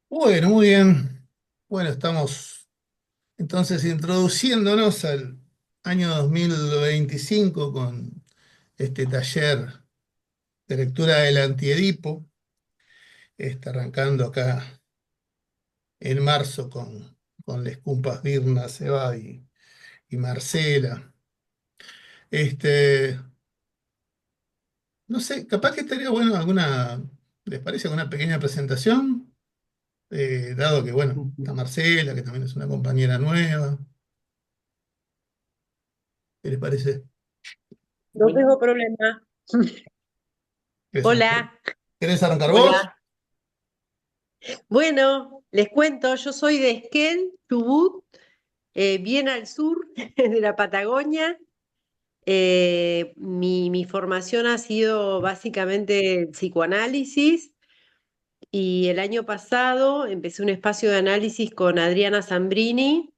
Bueno, muy bien. Bueno, estamos entonces introduciéndonos al año 2025 con este taller de lectura del Antiedipo, arrancando acá en marzo con Les Cumpas Birna, Seba y Marcela. Este, no sé, capaz que estaría bueno ¿les parece alguna pequeña presentación? Dado que, bueno, está Marcela, que también es una compañera nueva. ¿Qué les parece? No tengo problema. ¿Querés arrancar, Hola, querés arrancar vos? hola. Bueno, les cuento, yo soy de Esquel, Chubut, bien al sur de la Patagonia. Mi formación ha sido básicamente psicoanálisis y el año pasado empecé un espacio de análisis con Adriana Zambrini,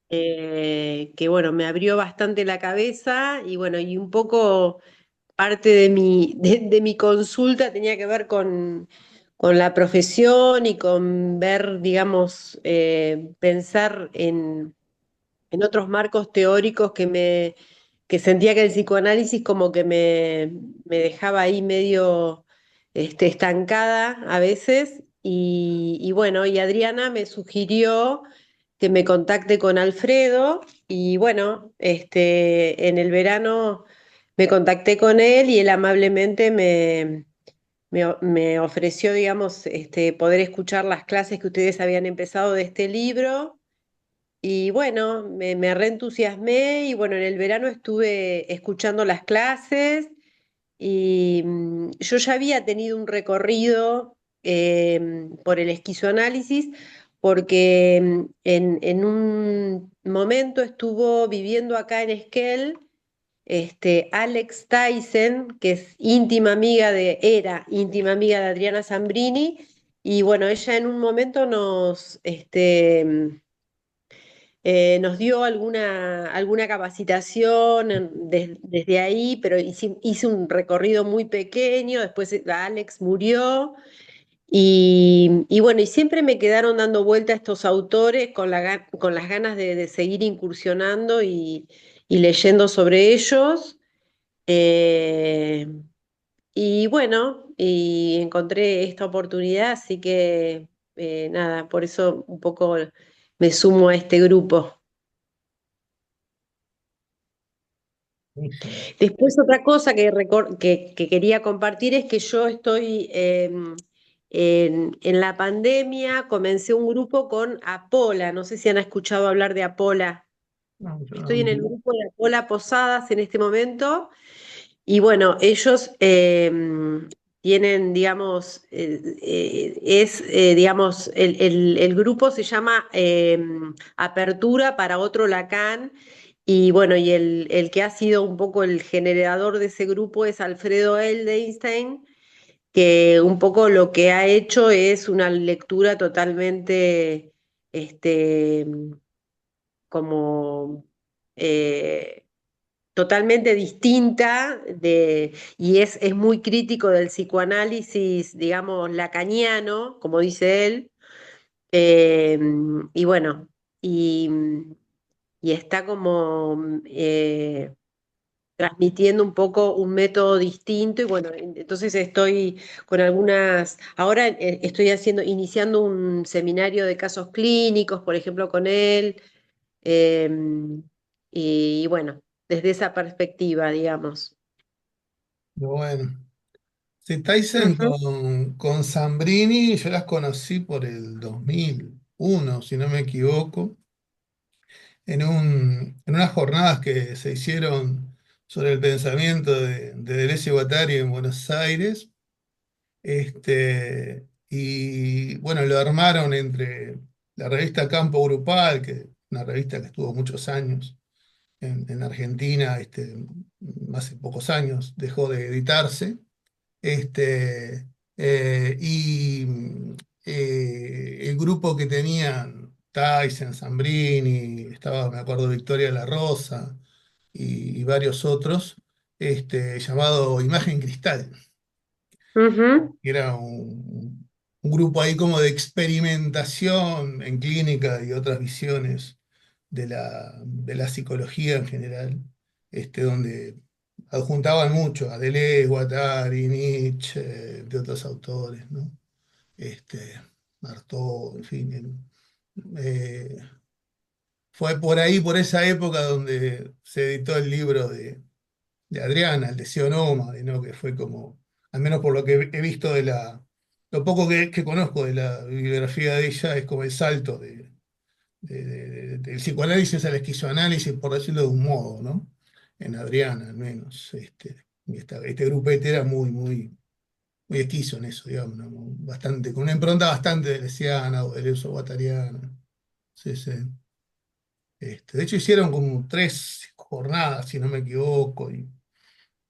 que bueno, me abrió bastante la cabeza y bueno, y un poco parte de mi consulta tenía que ver con la profesión y con ver, digamos, pensar en otros marcos teóricos que sentía que el psicoanálisis como que me dejaba ahí medio estancada a veces. Y bueno, y Adriana me sugirió que me contacte con Alfredo y bueno, en el verano me contacté con él y él amablemente me ofreció, digamos, poder escuchar las clases que ustedes habían empezado de este libro. Y bueno, me reentusiasmé y bueno, en el verano estuve escuchando las clases y yo ya había tenido un recorrido por el esquizoanálisis porque en un momento estuvo viviendo acá en Esquel Alex Tyson, que es era íntima amiga de Adriana Zambrini, y bueno, ella en un momento nos dio alguna capacitación desde ahí, pero hice un recorrido muy pequeño, después Alex murió y bueno, y siempre me quedaron dando vuelta estos autores con las ganas de seguir incursionando y leyendo sobre ellos. Eh, y bueno, y encontré esta oportunidad, así que nada, por eso un poco me sumo a este grupo. Buenísimo. Después otra cosa que quería compartir es que yo estoy en la pandemia, comencé un grupo con Apola, no sé si han escuchado hablar de Apola. No, yo Estoy en no. el grupo de Apola Posadas en este momento y bueno, ellos tienen, digamos, digamos, el grupo se llama Apertura para otro Lacan. Y bueno, y el que ha sido un poco el generador de ese grupo es Alfredo Edelstein, que un poco lo que ha hecho es una lectura totalmente, este, como eh, totalmente distinta y es muy crítico del psicoanálisis, digamos, lacaniano, como dice él. Eh, y bueno, y, y está como transmitiendo un poco un método distinto y bueno, entonces estoy con ahora estoy iniciando un seminario de casos clínicos, por ejemplo, con él, eh, y bueno, desde esa perspectiva, digamos. Pero bueno. Sí, Tyson Ujú. con Zambrini, yo las conocí por el 2001, si no me equivoco, en unas jornadas que se hicieron sobre el pensamiento de Deleuze y Guattari en Buenos Aires. Y bueno, lo armaron entre la revista Campo Grupal, que es una revista que estuvo muchos años en Argentina, hace pocos años dejó de editarse. Este, y el grupo que tenían Tyson, Zambrini, estaba, me acuerdo, Victoria La Rosa y varios otros, llamado Imagen Cristal, Ujú. que era un grupo ahí como de experimentación en clínica y otras visiones de la psicología en general, donde adjuntaban mucho a Deleuze, Guattari, Nietzsche, de otros autores, ¿no? Este, Artaud, en fin. Eh, Fue por ahí, por esa época, donde se editó el libro de Adriana, el Deseo Nómade, ¿no? Que fue como, al menos por lo que he visto lo poco que conozco de la bibliografía de ella, es como el salto del psicoanálisis al esquizoanálisis, por decirlo de un modo, ¿no? En Adriana, al menos. Y este grupete era muy, muy, muy esquizo en eso, digamos, ¿no? Bastante, con una impronta bastante deleuziana o deleuzo-guattariana. Sí, sí. De hecho, hicieron como 3 jornadas, si no me equivoco, y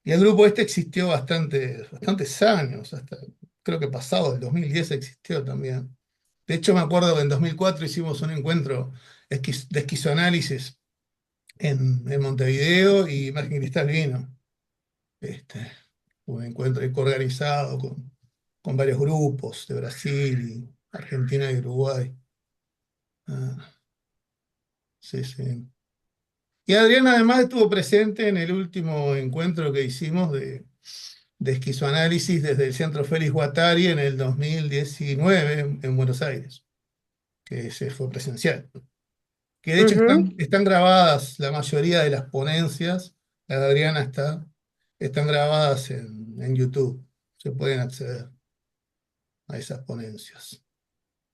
el grupo existió bastantes años, hasta creo que pasado el 2010 existió también. De hecho, me acuerdo que en 2004 hicimos un encuentro de esquizoanálisis en Montevideo y Margen Cristal vino. Este, un encuentro organizado con varios grupos de Brasil y Argentina y Uruguay. Ah, sí, sí. Y Adriana además estuvo presente en el último encuentro que hicimos de esquizoanálisis desde el Centro Félix Guattari en el 2019 en Buenos Aires, que se fue presencial. Que de hecho Ujú. están grabadas la mayoría de las ponencias, la de Adriana están grabadas en YouTube, se pueden acceder a esas ponencias.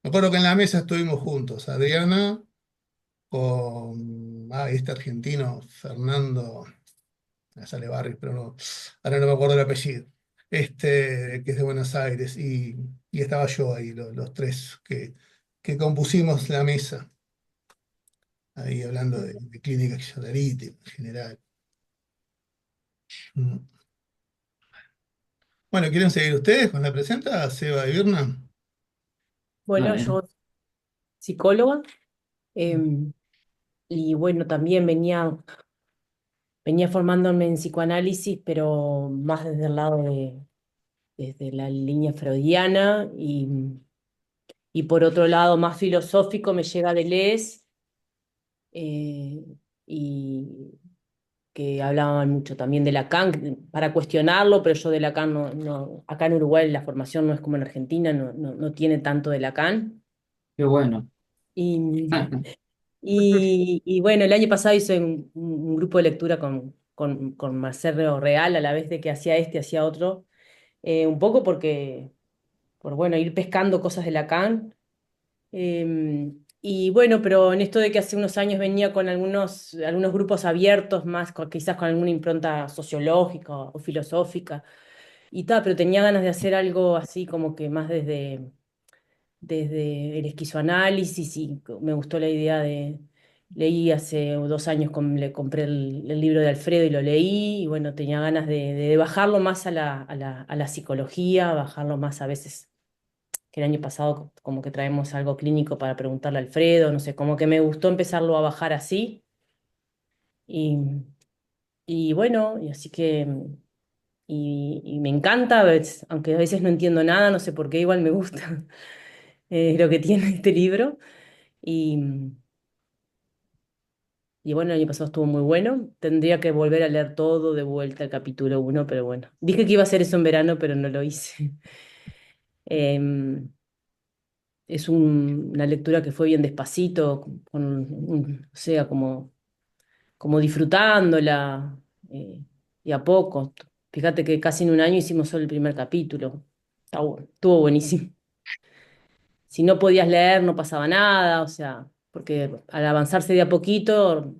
Me acuerdo que en la mesa estuvimos juntos, Adriana con este argentino, Fernando. Me sale Barris, pero no, ahora no me acuerdo el apellido, que es de Buenos Aires, y estaba yo ahí, los tres que compusimos la mesa, ahí hablando de clínica psicoanalítica en general. Mm. Bueno, ¿quieren seguir ustedes con la presenta, Seba y Birna? Bueno, Dale. yo psicóloga, em, y bueno, también venía formándome en psicoanálisis, pero más desde el lado desde la línea freudiana y por otro lado más filosófico me llega Deleuze, eh, y que hablaban mucho también de Lacan para cuestionarlo, pero yo de Lacan acá en Uruguay la formación no es como en Argentina, no tiene tanto de Lacan. Qué bueno. Y y bueno, el año pasado hice un grupo de lectura con Marcelo Real, a la vez de que hacía hacía otro, un poco por bueno, ir pescando cosas de Lacan. Y bueno, pero en esto de que hace unos años venía con algunos grupos abiertos, más quizás con alguna impronta sociológica o filosófica, y tal, pero tenía ganas de hacer algo así como que más desde el esquizoanálisis y me gustó la idea leí hace 2 años, le compré el libro de Alfredo y lo leí y bueno, tenía ganas de bajarlo más a la psicología, bajarlo más a veces, que el año pasado como que traemos algo clínico para preguntarle a Alfredo, no sé, como que me gustó empezarlo a bajar así y, y bueno, y así que... y me encanta, aunque a veces no entiendo nada, no sé por qué, igual me gusta lo que tiene este libro. Y, y bueno, el año pasado estuvo muy bueno. Tendría que volver a leer todo de vuelta el capítulo 1, pero bueno. Dije que iba a hacer eso en verano, pero no lo hice. Em, es una lectura que fue bien despacito, o sea, como disfrutándola, y a poco. Fíjate que casi en un año hicimos solo el primer capítulo. Estuvo buenísimo. Si no podías leer, no pasaba nada, o sea, porque al avanzarse de a poquito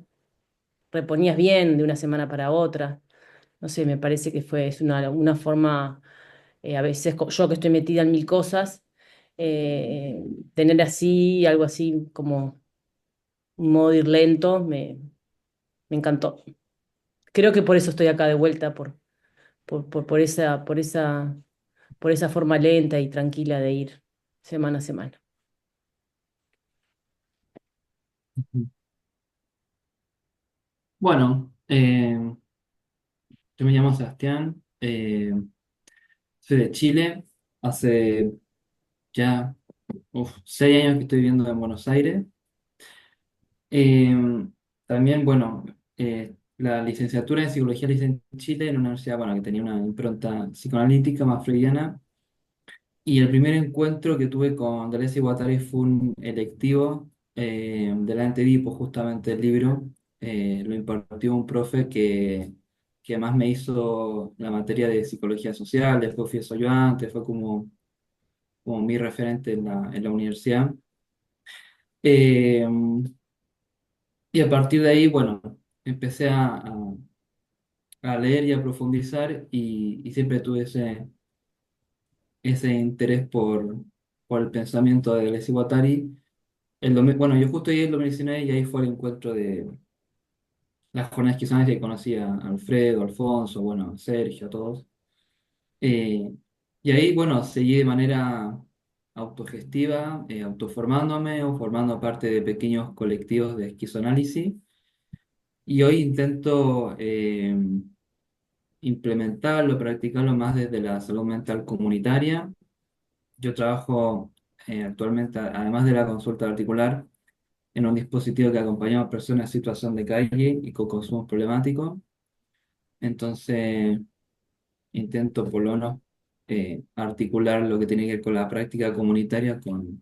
reponías bien de una semana para otra. No sé, me parece que es una forma, a veces yo que estoy metida en mil cosas, tener así, algo así como un modo de ir lento, me encantó. Creo que por eso estoy acá de vuelta, por esa forma lenta y tranquila de ir semana a semana. Bueno, yo me llamo Sebastián, soy de Chile, hace ya 6 años que estoy viviendo en Buenos Aires. También, bueno, la licenciatura en psicología la hice en Chile, en una universidad, bueno, que tenía una impronta psicoanalítica más freudiana. Y el primer encuentro que tuve con Deleuze y Guattari fue un electivo de la Edipo, justamente el libro. Lo impartió un profe que más me hizo la materia de psicología social, después fui a ayudante, fue como mi referente en la universidad. Eh, y a partir de ahí, bueno, empecé a leer y a profundizar y siempre tuve ese interés por el pensamiento de Deleuze y Guattari. Bueno, yo justo ahí lo mencioné y ahí fue el encuentro de las jornadas que conocí a Alfredo, Alfonso, bueno, Sergio, a todos. Eh, y ahí, bueno, seguí de manera autogestiva, autoformándome o formando parte de pequeños colectivos de esquizoanálisis. Y hoy intento implementarlo, practicarlo más desde la salud mental comunitaria. Yo trabajo actualmente, además de la consulta particular, en un dispositivo que acompañamos a personas en situación de calle y con consumo problemático. Entonces, intento por lo menos articular lo que tiene que ver con la práctica comunitaria con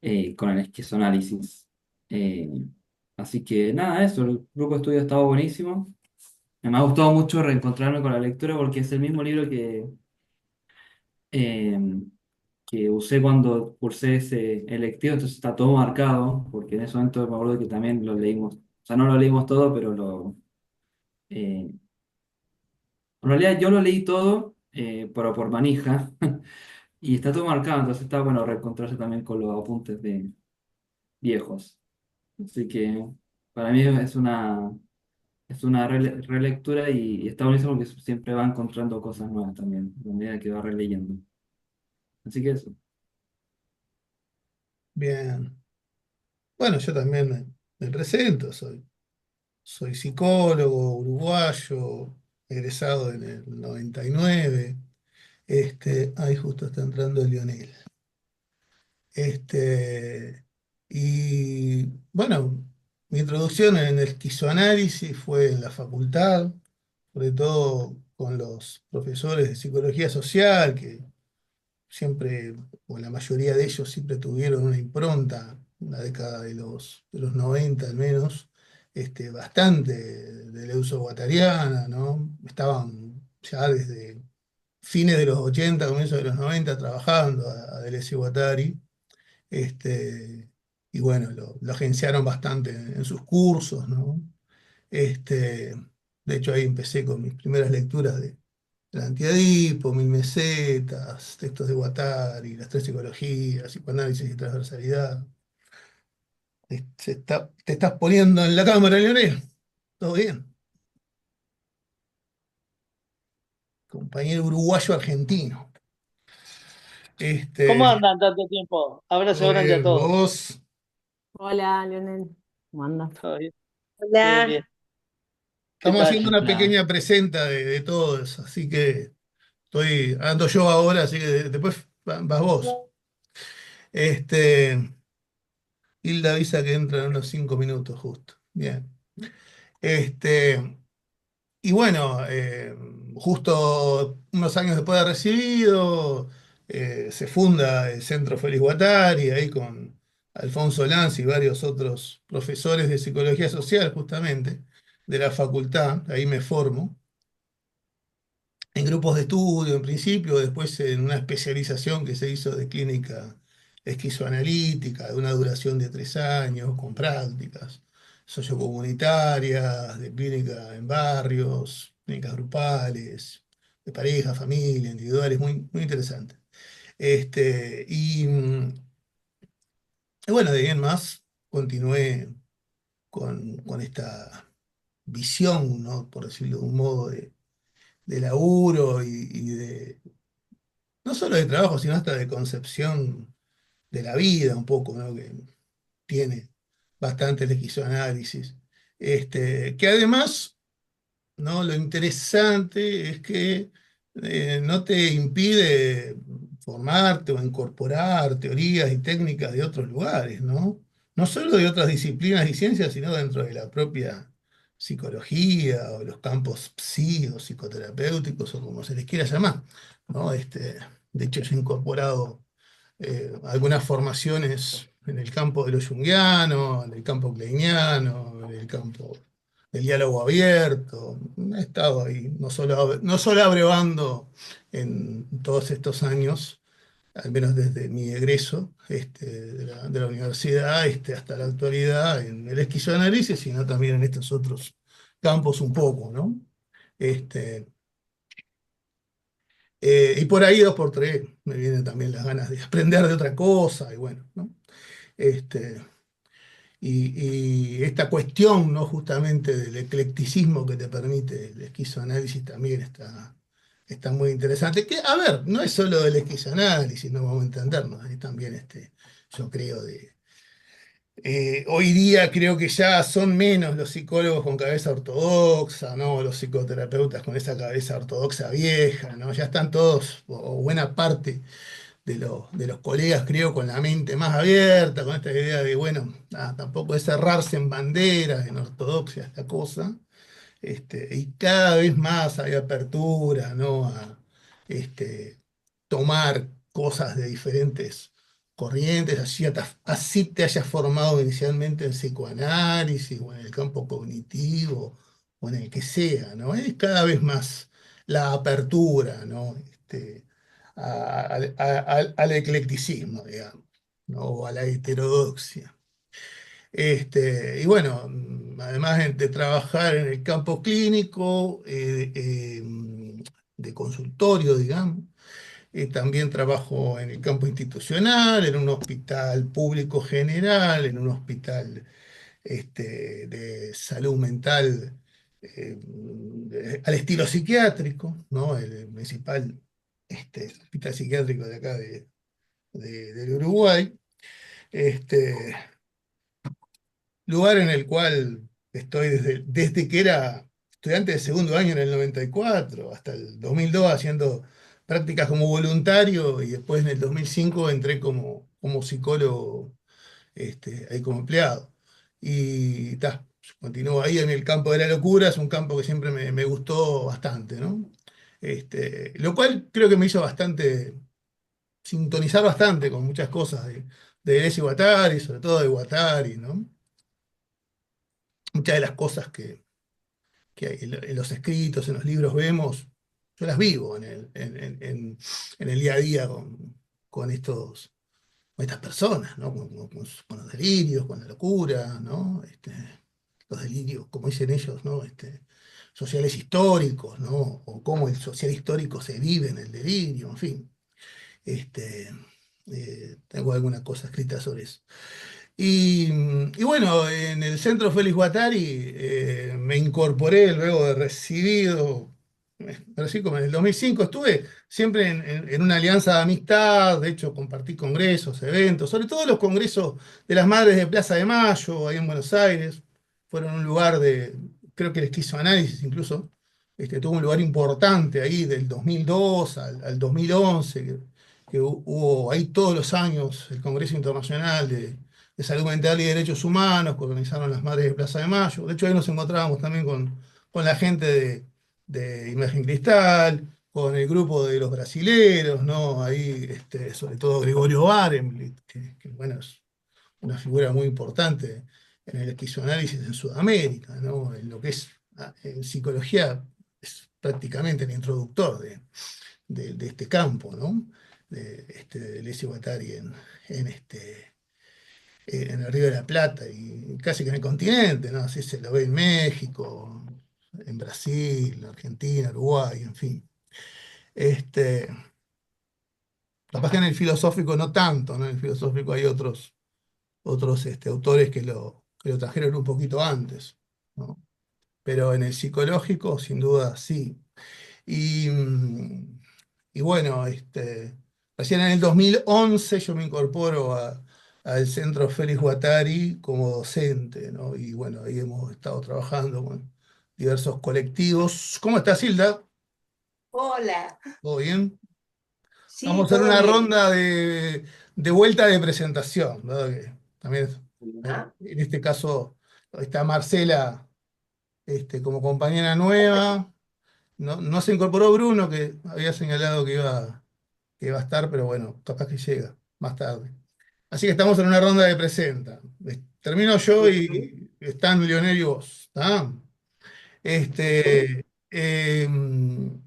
el esquizoanálisis. Eh, Así que nada, eso, el grupo de estudio ha estado buenísimo. Me ha gustado mucho reencontrarme con la lectura porque es el mismo libro eh, que usé cuando cursé ese electivo, entonces está todo marcado, porque en ese momento me acuerdo que también lo leímos, o sea, no lo leímos todo, pero en realidad yo lo leí todo, pero por manija, y está todo marcado, entonces está bueno reencontrarse también con los apuntes de viejos. Así que para mí es una relectura y está buenísimo porque siempre va encontrando cosas nuevas también, a medida que va releyendo. Así que eso. Bien. Bueno, yo también me presento, soy psicólogo uruguayo, egresado en el 99. Ahí justo está entrando Lionel. Y bueno, mi introducción en el esquizoanálisis fue en la facultad, sobre todo con los profesores de psicología social, que siempre, o la mayoría de ellos siempre tuvieron una impronta, en la década de los 90 al menos, bastante de Leuso-Guattariana, ¿no? Estaban ya desde fines de los 80 comienzos de los 90 trabajando a Deleuze y Guattari, este, y bueno, lo agenciaron bastante en sus cursos, ¿no? Este, de hecho, ahí empecé con mis primeras lecturas de la Antiedipo, Mil Mesetas, textos de Guattari, las tres psicologías, psicoanálisis y transversalidad. Te estás poniendo en la cámara, Leonel. ¿Todo bien? Compañero uruguayo argentino. ¿Cómo Este, andan tanto tiempo? Abrazo todo grande a bien, todos. vos. Hola, Leonel. ¿Cómo andas? ¿Todo bien? Bien, bien. Hola. ¿Qué Estamos tal? haciendo una Nada. pequeña presenta de todos, así que ando yo ahora, así que después vas vos. Este, Hilda avisa que entra en unos 5 minutos justo. Bien. Este, y bueno, justo unos años después de recibido, se funda el Centro Félix Guattari, ahí con Alfonso Lanz y varios otros profesores de psicología social, justamente, de la facultad, ahí me formo, en grupos de estudio en principio, después en una especialización que se hizo de clínica esquizoanalítica, de una duración de 3 años, con prácticas sociocomunitarias, de clínica en barrios, clínicas grupales, de pareja, familia, individuales, muy, muy interesante. Y bueno, de ahí en más continué con esta visión, ¿no? Por decirlo de un modo, de laburo y de, no solo de trabajo, sino hasta de concepción de la vida un poco, ¿no? Que tiene bastante el esquizoanálisis. Que además, ¿no? Lo interesante es que no te impide formarte o incorporar teorías y técnicas de otros lugares, ¿no? No solo de otras disciplinas y ciencias, sino dentro de la propia psicología o los campos psi o psicoterapéuticos o como se les quiera llamar, ¿no? De hecho, yo he incorporado algunas formaciones en el campo de lo junguiano, en el campo kleiniano, en el campo del diálogo abierto. He estado ahí, no solo abrevando en todos estos años, al menos desde mi egreso de la universidad hasta la actualidad, en el esquizoanálisis, sino también en estos otros campos un poco, ¿no? Este, y por ahí dos por tres me vienen también las ganas de aprender de otra cosa, y bueno, ¿no? Este, y esta cuestión, ¿no? Justamente del eclecticismo que te permite el esquizoanálisis también está muy interesante. Que, a ver, no es solo del esquizoanálisis, no vamos a entendernos, es también yo creo, hoy día creo que ya son menos los psicólogos con cabeza ortodoxa, ¿no? Los psicoterapeutas con esa cabeza ortodoxa vieja, ¿no? Ya están todos, o buena parte de los colegas, creo, con la mente más abierta, con esta idea de, bueno, tampoco es cerrarse en banderas, en ortodoxia, esta cosa, y cada vez más hay apertura, ¿no? A este, tomar cosas de diferentes corrientes, así te hayas formado inicialmente en psicoanálisis o en el campo cognitivo o en el que sea, ¿no? Es cada vez más la apertura, ¿no? Al eclecticismo, digamos, ¿no? O a la heterodoxia. Y bueno, además de trabajar en el campo clínico, de consultorio, digamos, también trabajo en el campo institucional, en un hospital público general, en un hospital de salud mental al estilo psiquiátrico, ¿no? El principal hospital psiquiátrico de acá del Uruguay. Este, Lugar en el cual estoy desde que era estudiante de segundo año en el 94 hasta el 2002 haciendo prácticas como voluntario y después en el 2005 entré como psicólogo ahí como empleado. Y continúo ahí en el campo de la locura, es un campo que siempre me gustó bastante, ¿no? Lo cual creo que me hizo sintonizar bastante con muchas cosas de Deleuze y Guattari, sobre todo de Guattari, ¿no? Muchas de las cosas que en los escritos, en los libros vemos, yo las vivo en el día a día con con estas personas, ¿no? Con los delirios, con la locura, ¿no? Los delirios, como dicen ellos, ¿no? Sociales históricos, ¿no? O cómo el social histórico se vive en el delirio, en fin. Este, Tengo alguna cosa escrita sobre eso. Y bueno, en el Centro Félix Guattari me incorporé luego de recibido, así como en el 2005 estuve siempre en una alianza de amistad, de hecho compartí congresos, eventos, sobre todo los congresos de las Madres de Plaza de Mayo, ahí en Buenos Aires, fueron un lugar creo que el esquizoanálisis incluso, tuvo un lugar importante ahí del 2002 al 2011, que hubo ahí todos los años el Congreso Internacional de Salud Mental y Derechos Humanos, que organizaron las Madres de Plaza de Mayo. De hecho, ahí nos encontrábamos también con la gente de Imagen Cristal, con el grupo de los brasileros, ¿no? Ahí, sobre todo Gregorio Barenblit, bueno, es una figura muy importante en el esquizoanálisis en Sudamérica, ¿no? En lo que es en psicología, es prácticamente el introductor de este campo, ¿no? De Leslie Guattari en el Río de la Plata y casi que en el continente, ¿no? Así se lo ve en México, en Brasil, en Argentina, Uruguay, en fin. Este, Capaz que en el filosófico no tanto, ¿no? En el filosófico hay otros autores que lo trajeron un poquito antes, ¿no? Pero en el psicológico, sin duda, sí. Y, y bueno, recién en el 2011 yo me incorporo al Centro Félix Guattari como docente, ¿no? Y bueno, ahí hemos estado trabajando con diversos colectivos. ¿Cómo estás, Hilda? Hola, ¿Todo bien? Sí, Vamos a hacer todo una bien. ronda de vuelta de presentación, ¿verdad? Que también, Ah, en este caso, está Marcela como compañera nueva. No se incorporó Bruno, que había señalado que iba a estar, pero bueno, capaz que llega más tarde. Así que estamos en una ronda de presenta. Termino yo ujú, y están Leonel y vos. ¿Está? ujú.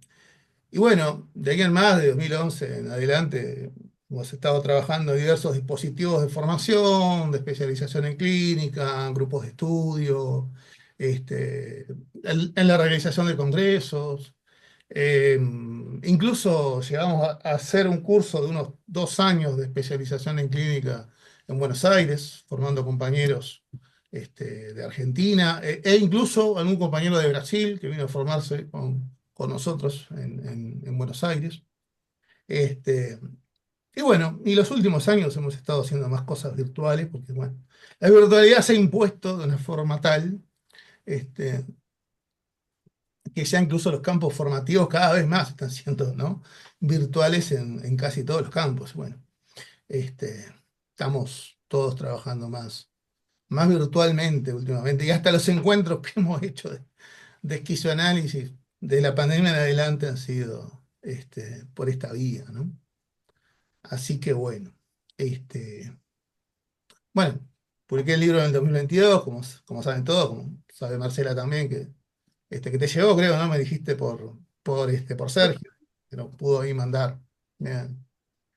Y bueno, de aquí en más, de 2011 en adelante, hemos estado trabajando en diversos dispositivos de formación, de especialización en clínica, en grupos de estudio, en la realización de congresos. Eh, Incluso llegamos a hacer un curso de unos 2 años de especialización en clínica en Buenos Aires, formando compañeros de Argentina, e incluso algún compañero de Brasil que vino a formarse con nosotros en Buenos Aires. Este, y bueno, y los últimos años hemos estado haciendo más cosas virtuales, porque bueno, la virtualidad se ha impuesto de una forma tal este, que ya incluso los campos formativos cada vez más están siendo, ¿no?, virtuales en casi todos los campos. Bueno, este, estamos todos trabajando más virtualmente últimamente, y hasta los encuentros que hemos hecho de esquizoanálisis de la pandemia en adelante han sido por esta vía, ¿no? Así que bueno, bueno, publiqué el libro en el 2022, como saben todos, como sabe Marcela también, que te llegó, creo, ¿no? Me dijiste por Sergio, que no pudo ahí mandar. Bien.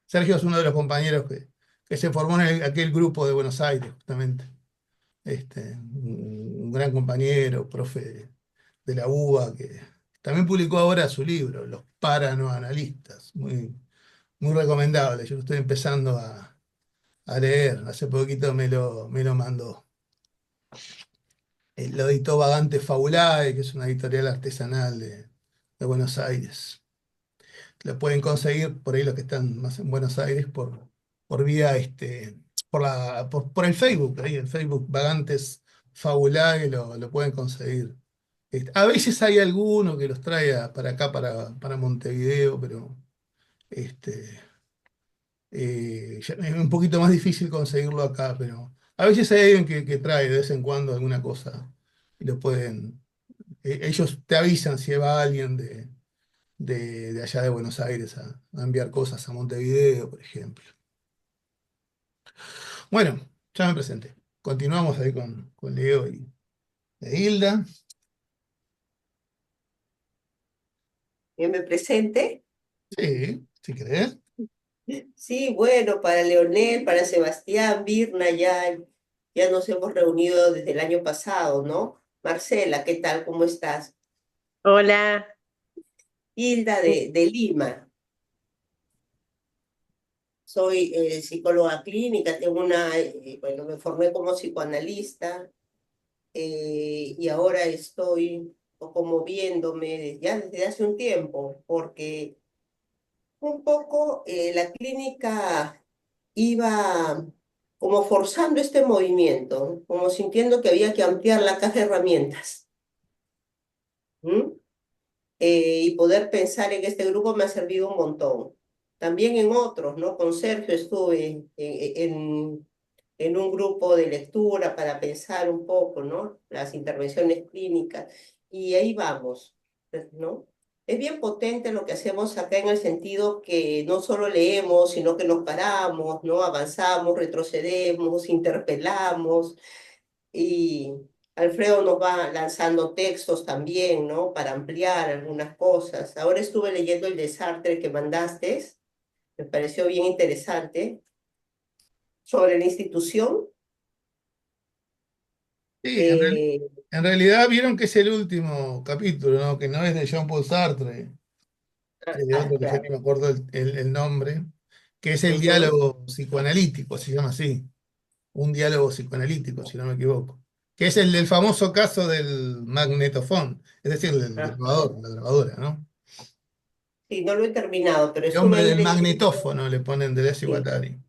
Sergio es uno de los compañeros que se formó en aquel grupo de Buenos Aires, justamente. Un gran compañero, profe de la UBA, que también publicó ahora su libro, Los Paranoanalistas, muy recomendable. Yo lo estoy empezando a leer, hace poquito me lo mandó. Lo editó Vagante Fabulae, que es una editorial artesanal de Buenos Aires. Lo pueden conseguir por ahí los que están más en Buenos Aires por vía, por el Facebook, ahí el Facebook Vagantes Fabulae lo pueden conseguir. A veces hay alguno que los trae para acá, para Montevideo, pero este, es un poquito más difícil conseguirlo acá, pero a veces hay alguien que trae de vez en cuando alguna cosa y lo pueden, ellos te avisan si va alguien de allá de Buenos Aires a enviar cosas a Montevideo, por ejemplo. Bueno, ya me presenté. Continuamos ahí con Leo y Hilda. Que me presente. Sí, si querés. Sí, bueno, para Leonel, para Sebastián, Virna, ya nos hemos reunido desde el año pasado, ¿no? Marcela, ¿qué tal? ¿Cómo estás? Hola. Hilda de Lima. Soy psicóloga clínica, bueno, me formé como psicoanalista y ahora estoy un poco moviéndome ya desde hace un tiempo, porque un poco la clínica iba como forzando este movimiento, como sintiendo que había que ampliar la caja de herramientas. ¿M? Y poder pensar en este grupo me ha servido un montón. También en otros, ¿no? Con Sergio estuve en un grupo de lectura para pensar un poco, ¿no? Las intervenciones clínicas. Y ahí vamos, ¿no? Es bien potente lo que hacemos acá en el sentido que no solo leemos, sino que nos paramos, ¿no? Avanzamos, retrocedemos, interpelamos y Alfredo nos va lanzando textos también, ¿no? Para ampliar algunas cosas. Ahora estuve leyendo el de Sartre que mandaste, me pareció bien interesante, sobre la institución. Sí, Eh, en realidad vieron que es el último capítulo, ¿no? Que no es de Jean-Paul Sartre, que es de otro que yo ni claro. me acuerdo el nombre, que es el Ujú. diálogo psicoanalítico, se llama así. Un diálogo psicoanalítico, si no me equivoco, que es el del famoso caso del magnetofón, es decir, del Ajá. grabador, la grabadora, ¿no? Sí, no lo he terminado, pero El estuve hombre ahí del leyendo. magnetófono le ponen Deleuze y Sí, Guattari.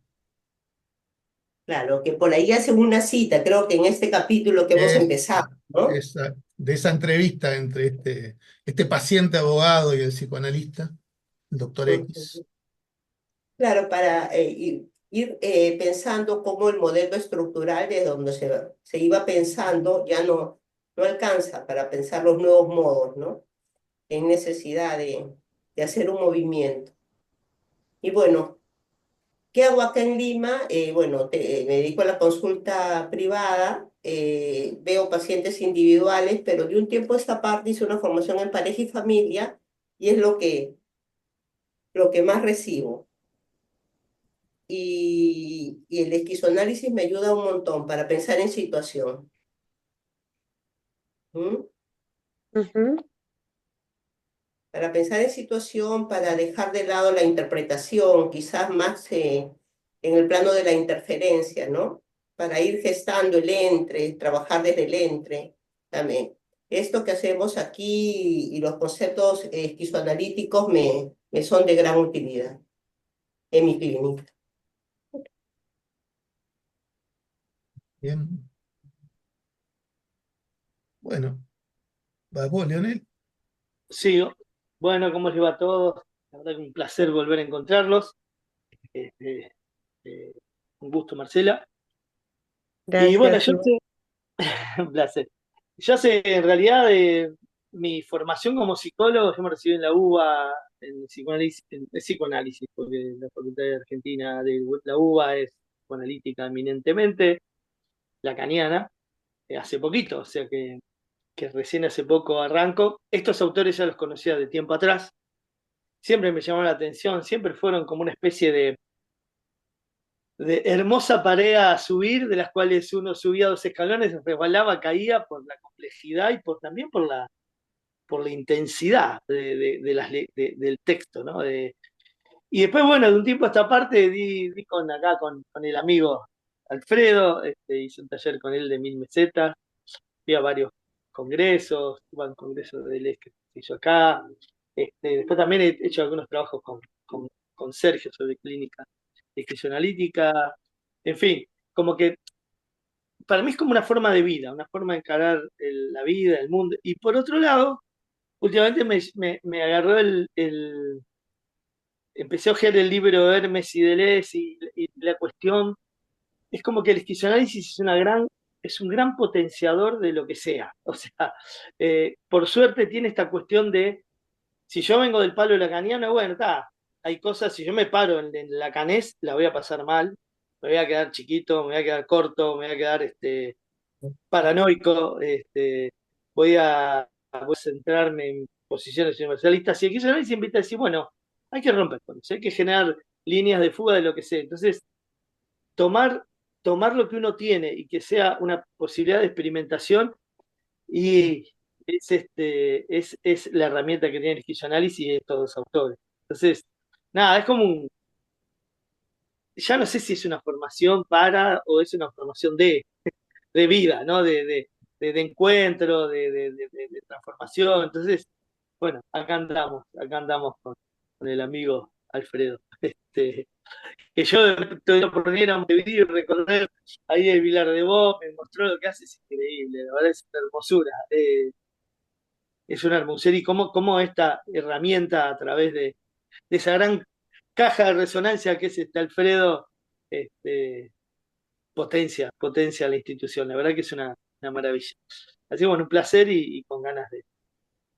claro, que por ahí hacen una cita, creo que en este capítulo que hemos empezado, Esa, ¿no? de esa entrevista entre este paciente abogado y el psicoanalista, el doctor X. Ujú. Claro, para ir pensando cómo el modelo estructural de donde se iba pensando ya no alcanza para pensar los nuevos modos, ¿no? En necesidad de hacer un movimiento. Y bueno, ¿qué hago acá en Lima? Bueno, me dedico a la consulta privada, veo pacientes individuales, pero de un tiempo a esta parte hice una formación en pareja y familia y es lo que más recibo. Y el esquizoanálisis me ayuda un montón para pensar en situación. ¿Mm? Ujú. Para pensar en situación, para dejar de lado la interpretación, quizás más en el plano de la interferencia, ¿no? Para ir gestando el entre, trabajar desde el entre también. Esto que hacemos aquí y los conceptos esquizoanalíticos me son de gran utilidad en mi clínica. Bien. Bueno, vos, Leonel. Sí, bueno, ¿cómo les va a todos? La verdad que un placer volver a encontrarlos. Este, eh, un gusto, Marcela. Y bueno, Gracias, igual. un placer. Yo sé, en realidad, mi formación como psicólogo, yo me recibí en la UBA en psicoanálisis, porque la Facultad de Argentina de la UBA es psicoanalítica eminentemente, lacaniana, hace poquito, o sea que recién hace poco arranco. Estos autores ya los conocía de tiempo atrás, siempre me llamó la atención, siempre fueron como una especie de hermosa pared a subir, de las cuales uno subía 2 escalones, resbalaba, caía por la complejidad y también por la intensidad del texto, ¿no? Y después, bueno, de un tiempo a esta parte di con el amigo Alfredo, hice un taller con él de 1000 mesetas, fui a varios congresos, tuve un congreso de leyes que se hizo acá. Después también he hecho algunos trabajos con Sergio sobre clínica descripción analítica. En fin, como que para mí es como una forma de vida, una forma de encarar la vida, el mundo. Y por otro lado, últimamente me agarró empecé a ojear el libro de Hermes y Deleuze y la cuestión es como que el esquizoanálisis es un gran potenciador de lo que sea. O sea, por suerte tiene esta cuestión de, si yo vengo del palo lacaniano, bueno, está, hay cosas, si yo me paro en lacanés, la voy a pasar mal, me voy a quedar chiquito, me voy a quedar corto, me voy a quedar paranoico, voy a centrarme en posiciones universalistas. Y el esquizoanálisis invita a decir, bueno, hay que romper con eso, hay que generar líneas de fuga de lo que sea. Entonces, tomar, tomar lo que uno tiene y que sea una posibilidad de experimentación y es la herramienta que tiene el esquizoanálisis y estos dos autores. Entonces, nada, es como ya no sé si es una formación para o es una formación de vida, ¿no? De encuentro, de transformación. Entonces, bueno, acá andamos con el amigo Alfredo. Que yo tuve la oportunidad de ir a Montevideo y recorrer ahí el Vilar de Bo, me mostró lo que hace, es increíble, la verdad es una hermosura. Es una hermosura y cómo esta herramienta a través de esa gran caja de resonancia que es este Alfredo, este, potencia la institución. La verdad que es una maravilla. Así que bueno, un placer y con ganas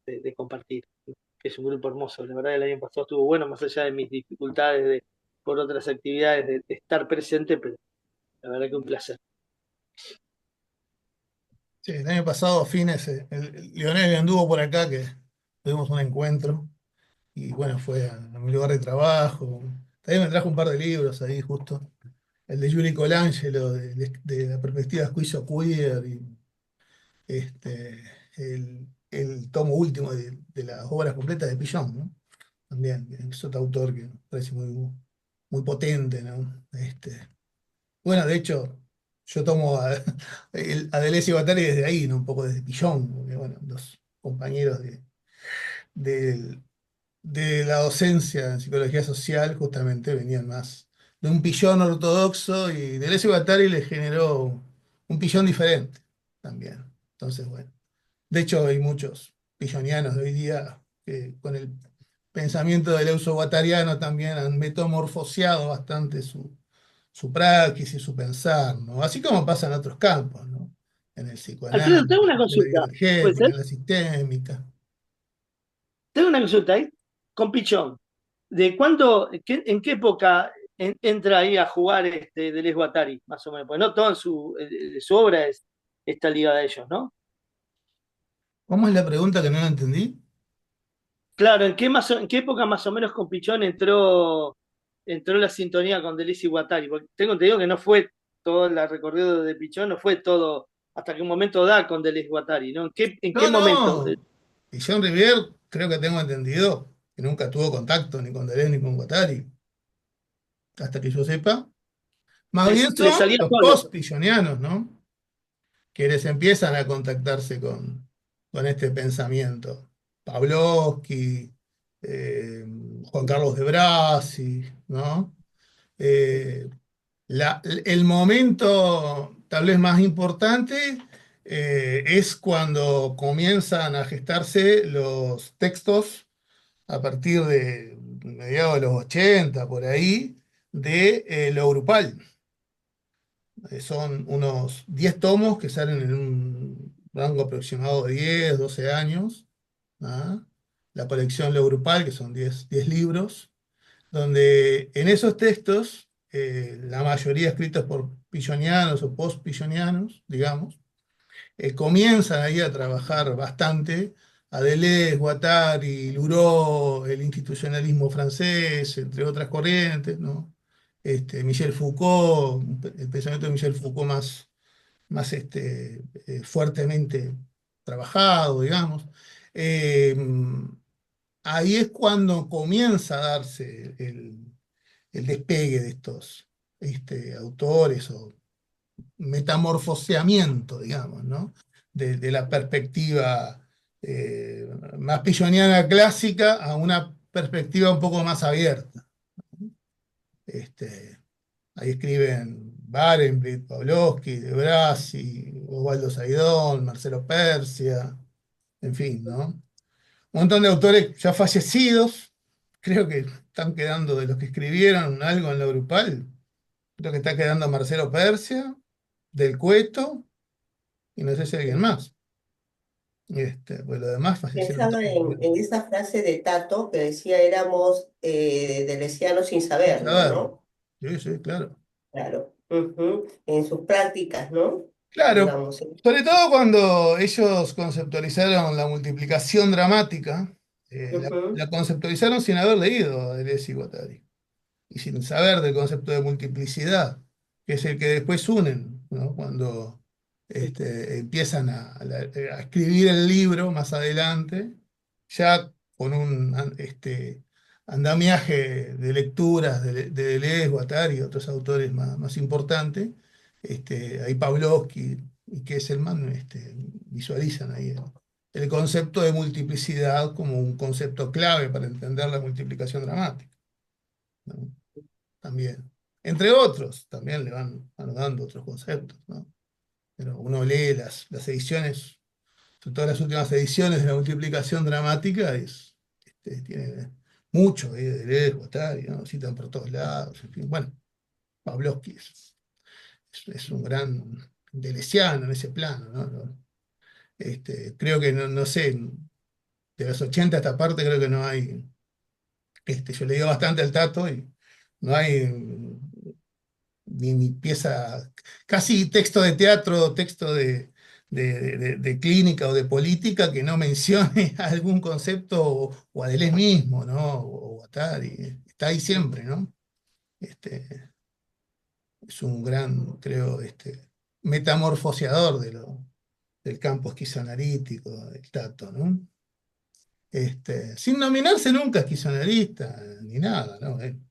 de compartir. Que es un grupo hermoso. La verdad el año pasado estuvo bueno, más allá de mis dificultades por otras actividades de estar presente, pero la verdad que un placer. Sí, el año pasado, a fines, el Leonel anduvo por acá, que tuvimos un encuentro, y bueno, fue a mi lugar de trabajo. También me trajo un par de libros ahí, justo. El de Yuri Colangelo, de la perspectiva juicio queer, y el tomo último de las obras completas de Pillon, ¿no? También, que es otro autor que me parece muy potente, ¿no? Bueno, de hecho, yo tomo a Deleuze y Guattari desde ahí, ¿no? Un poco desde Pillon, porque bueno, los compañeros de, de la docencia en psicología social justamente venían más de un Pillon ortodoxo y Deleuze y Guattari le generó un Pillon diferente también. Entonces, bueno, de hecho hay muchos pillonianos de hoy día que con pensamiento del uso guattariano también han metamorfoseado bastante su praxis y su pensar, ¿no? Así como pasa en otros campos, ¿no? En el Alfredo, tengo psicoanálisis, una en la consulta. ¿Puede bioenergética, ser? en la sistémica. Tengo una consulta ahí con Pichón. ¿De cuándo, en qué época entra ahí a jugar Deleuze Guattari, más o menos? Pues no toda su obra está ligada a ellos, ¿no? ¿Cómo es la pregunta que no la entendí? Claro, ¿en qué época más o menos con Pichón entró la sintonía con Deleuze y Guattari? Porque tengo entendido que no fue todo el recorrido de Pichón, no fue todo hasta que un momento da con Deleuze y Guattari, ¿no? ¿En qué No, momento? no. Y Jean Rivière, creo que tengo entendido que nunca tuvo contacto ni con Deleuze ni con Guattari, hasta que yo sepa. Más bien Le son salía los solo. post-pillonianos, ¿no? Quienes empiezan a contactarse con este pensamiento. Pavlovsky, eh, Juan Carlos de Brasi, ¿no? Eh, el momento tal vez más importante es cuando comienzan a gestarse los textos a partir de mediados de los 80 por ahí, de lo grupal. Son unos 10 tomos que salen en un rango aproximado de 10 12 años. ¿Ah? La colección Lo Grupal, que son 10 libros, donde en esos textos, la mayoría escritos por pillonianos o post-pillonianos, digamos, comienzan ahí a trabajar bastante a Deleuze, Guattari, Luró, el institucionalismo francés, entre otras corrientes, ¿no? Michel Foucault, el pensamiento de Michel Foucault más fuertemente trabajado, digamos. Eh, Ahí es cuando comienza a darse el despegue de estos autores o metamorfoseamiento, digamos, ¿no? De la perspectiva eh, más pilloniana clásica a una perspectiva un poco más abierta. Este, Ahí escriben Barenblith, Pavlovsky, De Brasi, Osvaldo Saidón, Marcelo Persia, en fin, ¿no? Un montón de autores ya fallecidos, creo que están quedando de los que escribieron algo en lo grupal, creo que está quedando Marcelo Persia, Del Cueto, y no sé si alguien más. Pues los demás fallecieron Pensaba todos, en esa frase de Tato que decía éramos deleuzianos sin sin saberlo, saberlo. ¿no? Sí, sí, claro. Claro. Ujú. En sus prácticas, ¿no? Claro, Digamos. sobre todo cuando ellos conceptualizaron la multiplicación dramática, Ujú. la conceptualizaron sin haber leído a Deleuze y Guattari, y sin saber del concepto de multiplicidad, que es el que después unen, ¿no? Cuando empiezan a escribir el libro más adelante, ya con un andamiaje de lecturas de Deleuze, Guattari y otros autores más importantes. Ahí Pavlovsky y Kesselman visualizan ahí el concepto de multiplicidad como un concepto clave para entender la multiplicación dramática, ¿no? También. Entre otros, también le van anudando otros conceptos, ¿no? Pero uno lee las ediciones, sobre todo las últimas ediciones de la multiplicación dramática, tiene mucho de Deleuze, Guattari, ¿no? Citan por todos lados, en fin. Bueno, Pavlovsky es un gran deleuziano en ese plano, ¿no? Creo que, no sé, de los 80 a esta parte creo que no hay, yo le digo bastante al Tato y no hay ni pieza, casi texto de teatro, texto de clínica o de política que no mencione algún concepto o a Deleuze mismo, ¿no? O Guattari, está ahí siempre, ¿no? Es un gran, creo, metamorfoseador del campo esquizoanalítico, del Tato, ¿no? Sin nominarse nunca esquizoanalista ni nada, ¿no? Él,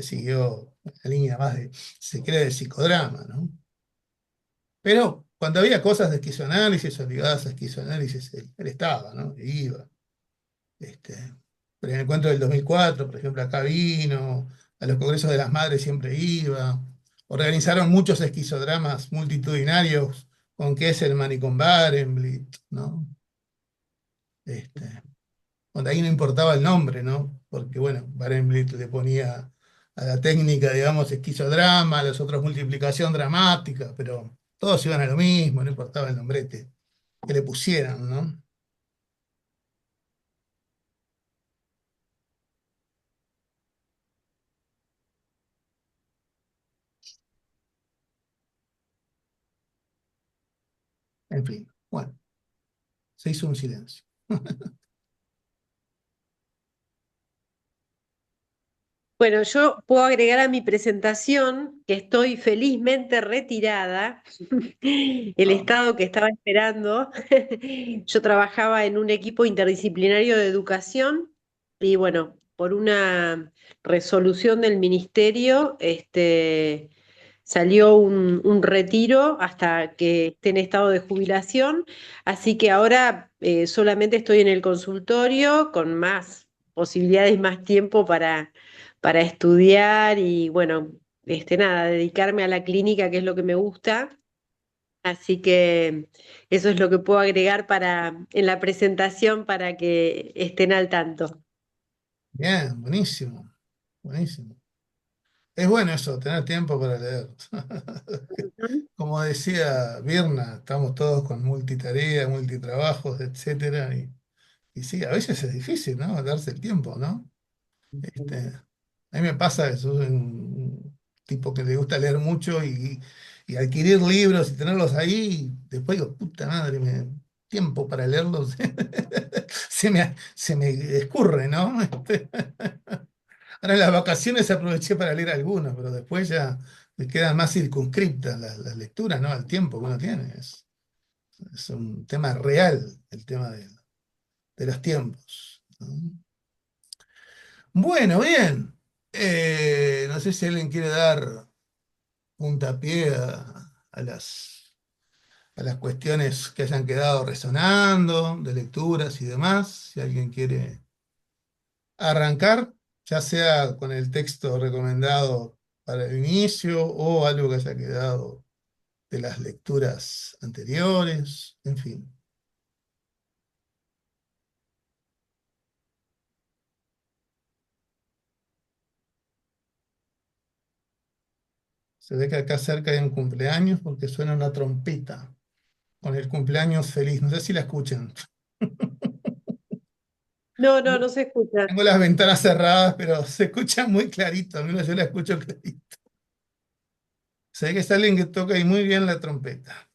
siguió la línea más se cree, de psicodrama, ¿no? Pero cuando había cosas de esquizoanálisis o ligadas a esquizoanálisis, él estaba, ¿no? E iba. Este, pero en el encuentro del 2004, por ejemplo, acá vino, a los congresos de las madres siempre iba. Organizaron muchos esquizodramas multitudinarios con Kesselman y con Barenblit, ¿no? Este, donde ahí no importaba el nombre, ¿no? Porque, bueno, Barenblith le ponía a la técnica, digamos, esquizodrama, a los otros multiplicación dramática, pero todos iban a lo mismo, no importaba el nombrete que le pusieran, ¿no? En fin, bueno, se hizo un silencio. Bueno, yo puedo agregar a mi presentación que estoy felizmente retirada, el Ah, estado que estaba esperando. Yo trabajaba en un equipo interdisciplinario de educación y bueno, por una resolución del ministerio, salió un retiro hasta que esté en estado de jubilación, así que ahora solamente estoy en el consultorio con más posibilidades, más tiempo para estudiar y bueno, nada, dedicarme a la clínica, que es lo que me gusta. Así que eso es lo que puedo agregar en la presentación para que estén al tanto. bien, buenísimo, buenísimo. Es bueno eso, tener tiempo para leer. Ujú. Como decía Birna, estamos todos con multitarea, multitrabajos, etcétera, y sí, a veces es difícil, ¿no? Darse el tiempo, ¿no? A mí me pasa eso, soy un tipo que le gusta leer mucho y adquirir libros y tenerlos ahí, y después digo, puta madre, tiempo para leerlos se me escurre, ¿no? Ahora en las vacaciones aproveché para leer algunos, pero después ya me quedan más circunscriptas las lecturas, ¿no? El tiempo que uno tiene. Es un tema real, el tema de los tiempos, ¿no? Bueno, bien. No sé si alguien quiere dar puntapié a las cuestiones que hayan quedado resonando, de lecturas y demás. Si alguien quiere arrancar, ya sea con el texto recomendado para el inicio o algo que haya quedado de las lecturas anteriores, en fin. Se ve que acá cerca hay un cumpleaños porque suena una trompeta con el cumpleaños feliz. No sé si la escuchan. No, no, no se escucha. Tengo las ventanas cerradas, pero se escucha muy clarito. Al menos yo la escucho clarito. Se ve que es alguien que toca y muy bien la trompeta.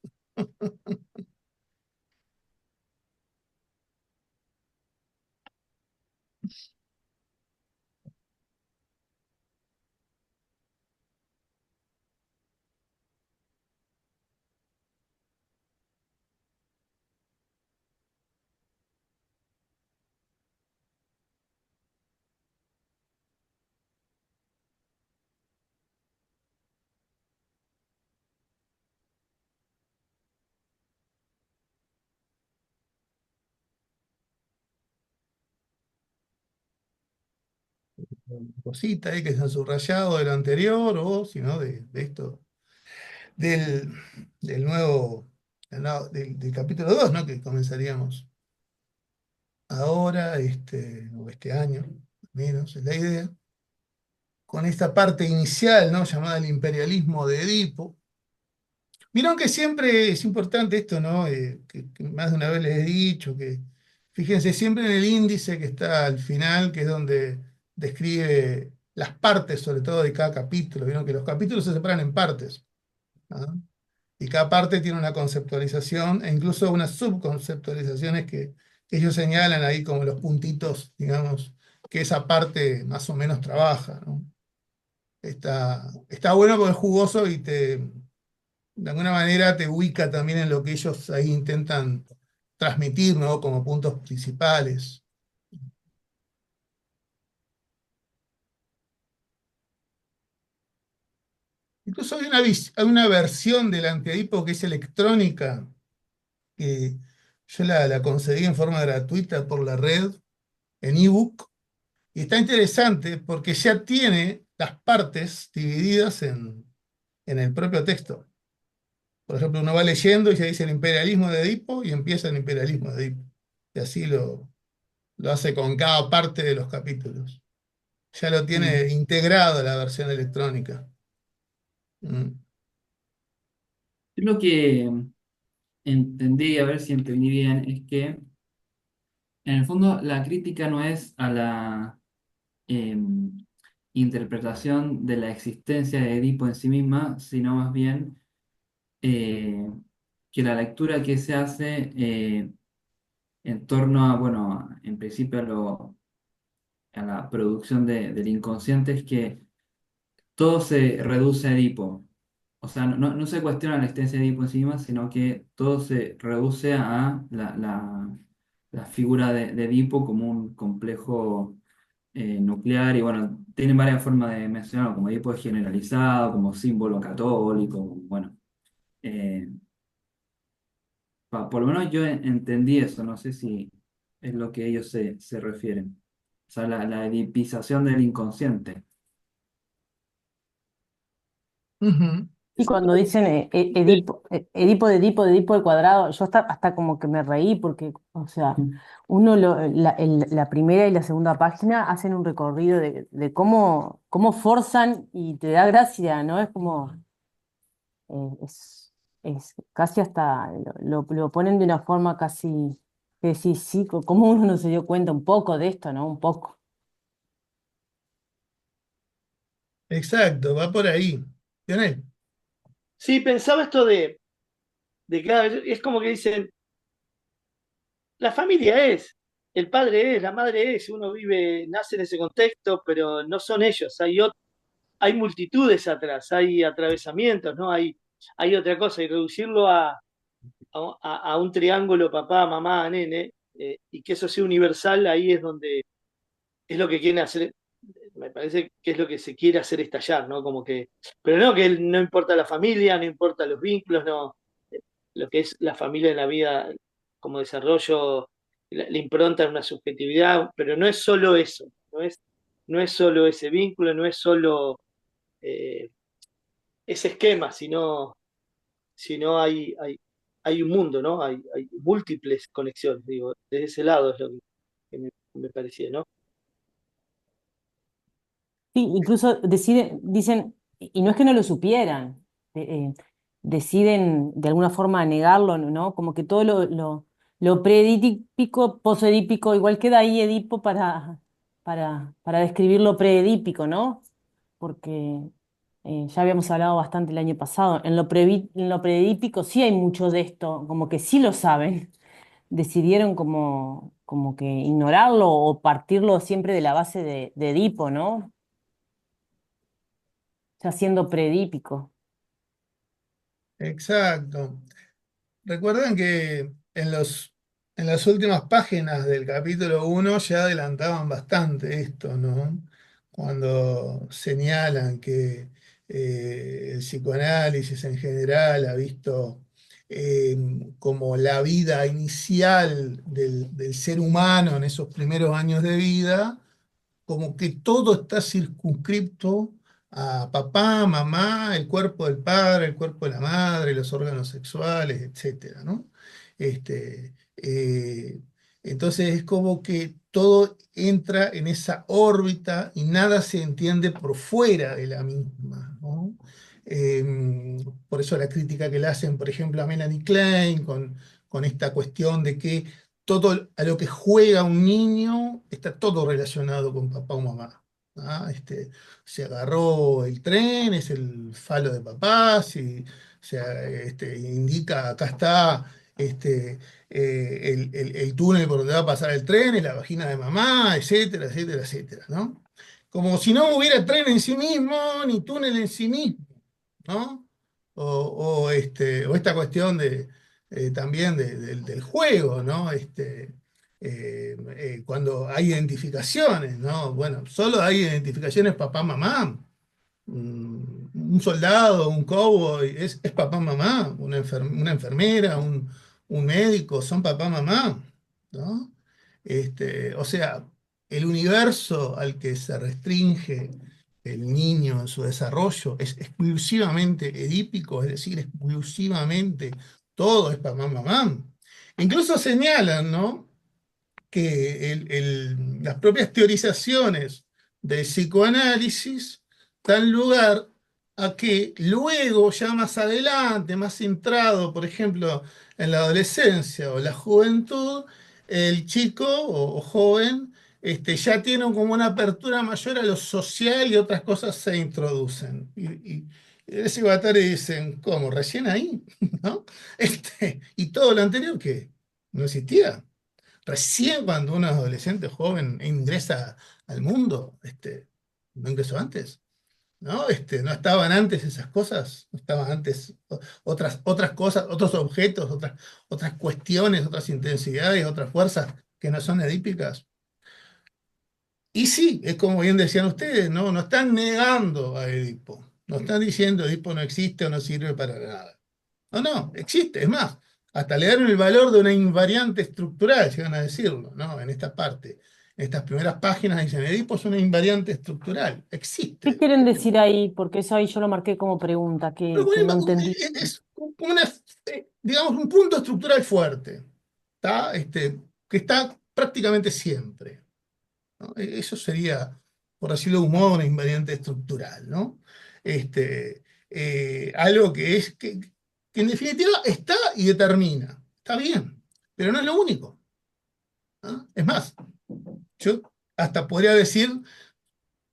Una cosita ahí que se han subrayado de lo anterior o si no de esto, del, del nuevo, del capítulo 2, ¿no? Que comenzaríamos ahora, o este año, menos es la idea, con esta parte inicial, ¿no? Llamada el imperialismo de Edipo. Vieron que siempre es importante esto, ¿no? Que más de una vez les he dicho, que fíjense siempre en el índice que está al final, que es donde describe las partes, sobre todo de cada capítulo. Vieron que los capítulos se separan en partes, ¿no? Y cada parte tiene una conceptualización e incluso unas subconceptualizaciones que ellos señalan ahí como los puntitos, digamos, que esa parte más o menos trabaja, ¿no? Está bueno porque es jugoso y de alguna manera te ubica también en lo que ellos ahí intentan transmitir, ¿no? Como puntos principales. Incluso hay una versión del antiadipo que es electrónica, que yo la conseguí en forma gratuita por la red, en ebook, y está interesante porque ya tiene las partes divididas en el propio texto. Por ejemplo, uno va leyendo y ya dice el imperialismo de Edipo y empieza el imperialismo de Edipo. Y así lo hace con cada parte de los capítulos. Ya lo tiene Mm. integrado la versión electrónica. Mm. Yo lo que entendí, a ver si entendí bien, es que en el fondo la crítica no es a la interpretación de la existencia de Edipo en sí misma, sino más bien eh, que la lectura que se hace en torno a, bueno, en principio a la producción del inconsciente es que todo se reduce a Edipo. O sea, no se cuestiona la existencia de Edipo en sí misma, sino que todo se reduce a la figura de Edipo como un complejo nuclear. Y bueno, tienen varias formas de mencionarlo, como Edipo es generalizado, como símbolo católico, bueno. eh, por lo menos yo entendí eso, no sé si es lo que ellos se refieren. O sea, la edipización del inconsciente. Ujú. Y cuando dicen Edipo de Edipo de Edipo al cuadrado, yo hasta como que me reí porque, o sea, la primera y la segunda página hacen un recorrido de cómo forzan y te da gracia, ¿no? Es como, eh, es, es casi hasta, lo ponen de una forma casi, que decís, sí, ¿cómo uno no se dio cuenta un poco de esto, ¿no? Un poco. Exacto, va por ahí. ¿Tienes? Sí, pensaba esto claro, es como que dicen, la familia es, el padre es, la madre es, uno vive, nace en ese contexto, pero no son ellos, hay multitudes atrás, hay atravesamientos, ¿no? Hay otra cosa, y reducirlo a un triángulo papá, mamá, nene, y que eso sea universal, ahí es donde es lo que quieren hacer, me parece que es lo que se quiere hacer estallar, ¿no? Como que, pero no que no importa la familia, no importa los vínculos, no, lo que es la familia en la vida como desarrollo, la impronta en una subjetividad, pero no es solo eso, no es solo ese vínculo, no es solo eh, ese esquema, sino hay un mundo, ¿no? Hay múltiples conexiones, digo, desde ese lado es lo que me parecía, ¿no? Sí, incluso dicen, y no es que no lo supieran, deciden de alguna forma negarlo, ¿no? Como que todo lo preedípico, posedípico, igual queda ahí Edipo para describir lo preedípico, ¿no? Porque ya habíamos hablado bastante el año pasado. En lo preedípico sí hay mucho de esto, como que sí lo saben. Decidieron como que ignorarlo o partirlo siempre de la base de Edipo, ¿no? Ya siendo predípico. Exacto. Recuerden que en las últimas páginas del capítulo 1 ya adelantaban bastante esto, ¿no? Cuando señalan que el psicoanálisis en general ha visto eh, como la vida inicial del ser humano en esos primeros años de vida como que todo está circunscripto a papá, mamá, el cuerpo del padre, el cuerpo de la madre, los órganos sexuales, etcétera, ¿no? Este, entonces es como que todo entra en esa órbita y nada se entiende por fuera de la misma, ¿no? Por eso la crítica que le hacen, por ejemplo, a Melanie Klein con esta cuestión de que todo a lo que juega un niño está todo relacionado con papá o mamá. ¿Ah? Se agarró el tren, es el falo de papá, si, indica, acá está el túnel por donde va a pasar el tren, es la vagina de mamá, etcétera, etcétera, etcétera, ¿no? Como si no hubiera tren en sí mismo, ni túnel en sí mismo, ¿no? O esta cuestión también del juego, ¿no? Cuando hay identificaciones, ¿no? Bueno, solo hay identificaciones papá-mamá. Un soldado, un cowboy, es papá-mamá, una enfermera, un médico, son papá-mamá, ¿no? O sea, el universo al que se restringe el niño en su desarrollo es exclusivamente edípico, es decir, exclusivamente todo es papá-mamá. Incluso señalan, ¿no? que las propias teorizaciones del psicoanálisis dan lugar a que luego, ya más adelante, más centrado, por ejemplo, en la adolescencia o la juventud, el chico o joven ya tiene como una apertura mayor a lo social y otras cosas se introducen. Y ese Guattari dicen, ¿cómo? ¿Recién ahí? ¿No? Y todo lo anterior que no existía. Recién cuando un adolescente joven ingresa al mundo, no ingresó antes. ¿No? No estaban antes esas cosas, no estaban antes otras cosas, otros objetos, otras cuestiones, otras intensidades, otras fuerzas que no son edípicas. Y sí, es como bien decían ustedes, ¿no? No están negando a Edipo, no están diciendo Edipo no existe o no sirve para nada. No, no, existe, es más, hasta le dieron el valor de una invariante estructural, llegan a decirlo, ¿no? En esta parte, en estas primeras páginas dicen Edipo es una invariante estructural, ¿Qué existe. quieren decir ahí? Porque eso ahí yo lo marqué como pregunta, Pero que no entendí. es como digamos, un punto estructural fuerte, ¿tá? Que está prácticamente siempre, ¿no? Eso sería, por decirlo de un modo, una invariante estructural, ¿no? Algo que en definitiva está y determina, está bien, pero no es lo único, ¿no? Es más, yo hasta podría decir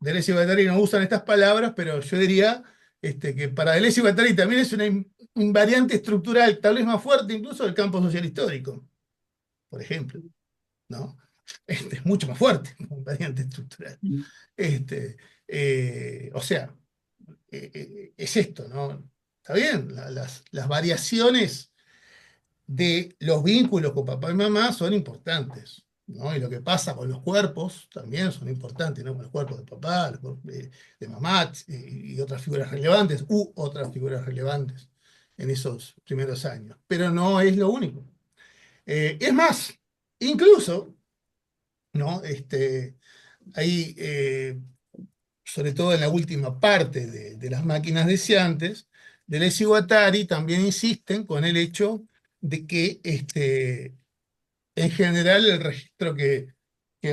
Deleuze y Guattari no usan estas palabras, pero yo diría que para Deleuze y Guattari también es una invariante estructural, tal vez más fuerte incluso del campo social histórico, por ejemplo, ¿no? Es mucho más fuerte como invariante estructural. O sea, es esto, ¿no? Está bien, las variaciones de los vínculos con papá y mamá son importantes, ¿no? Y lo que pasa con los cuerpos también son importantes, ¿no? Con los cuerpos de papá, los cuerpos de mamá y otras figuras relevantes, u otras figuras relevantes en esos primeros años. Pero no es lo único. Es más, incluso, ¿no? Ahí, sobre todo en la última parte de las máquinas deseantes, Deleuze y Guattari también insisten con el hecho de que en general el registro que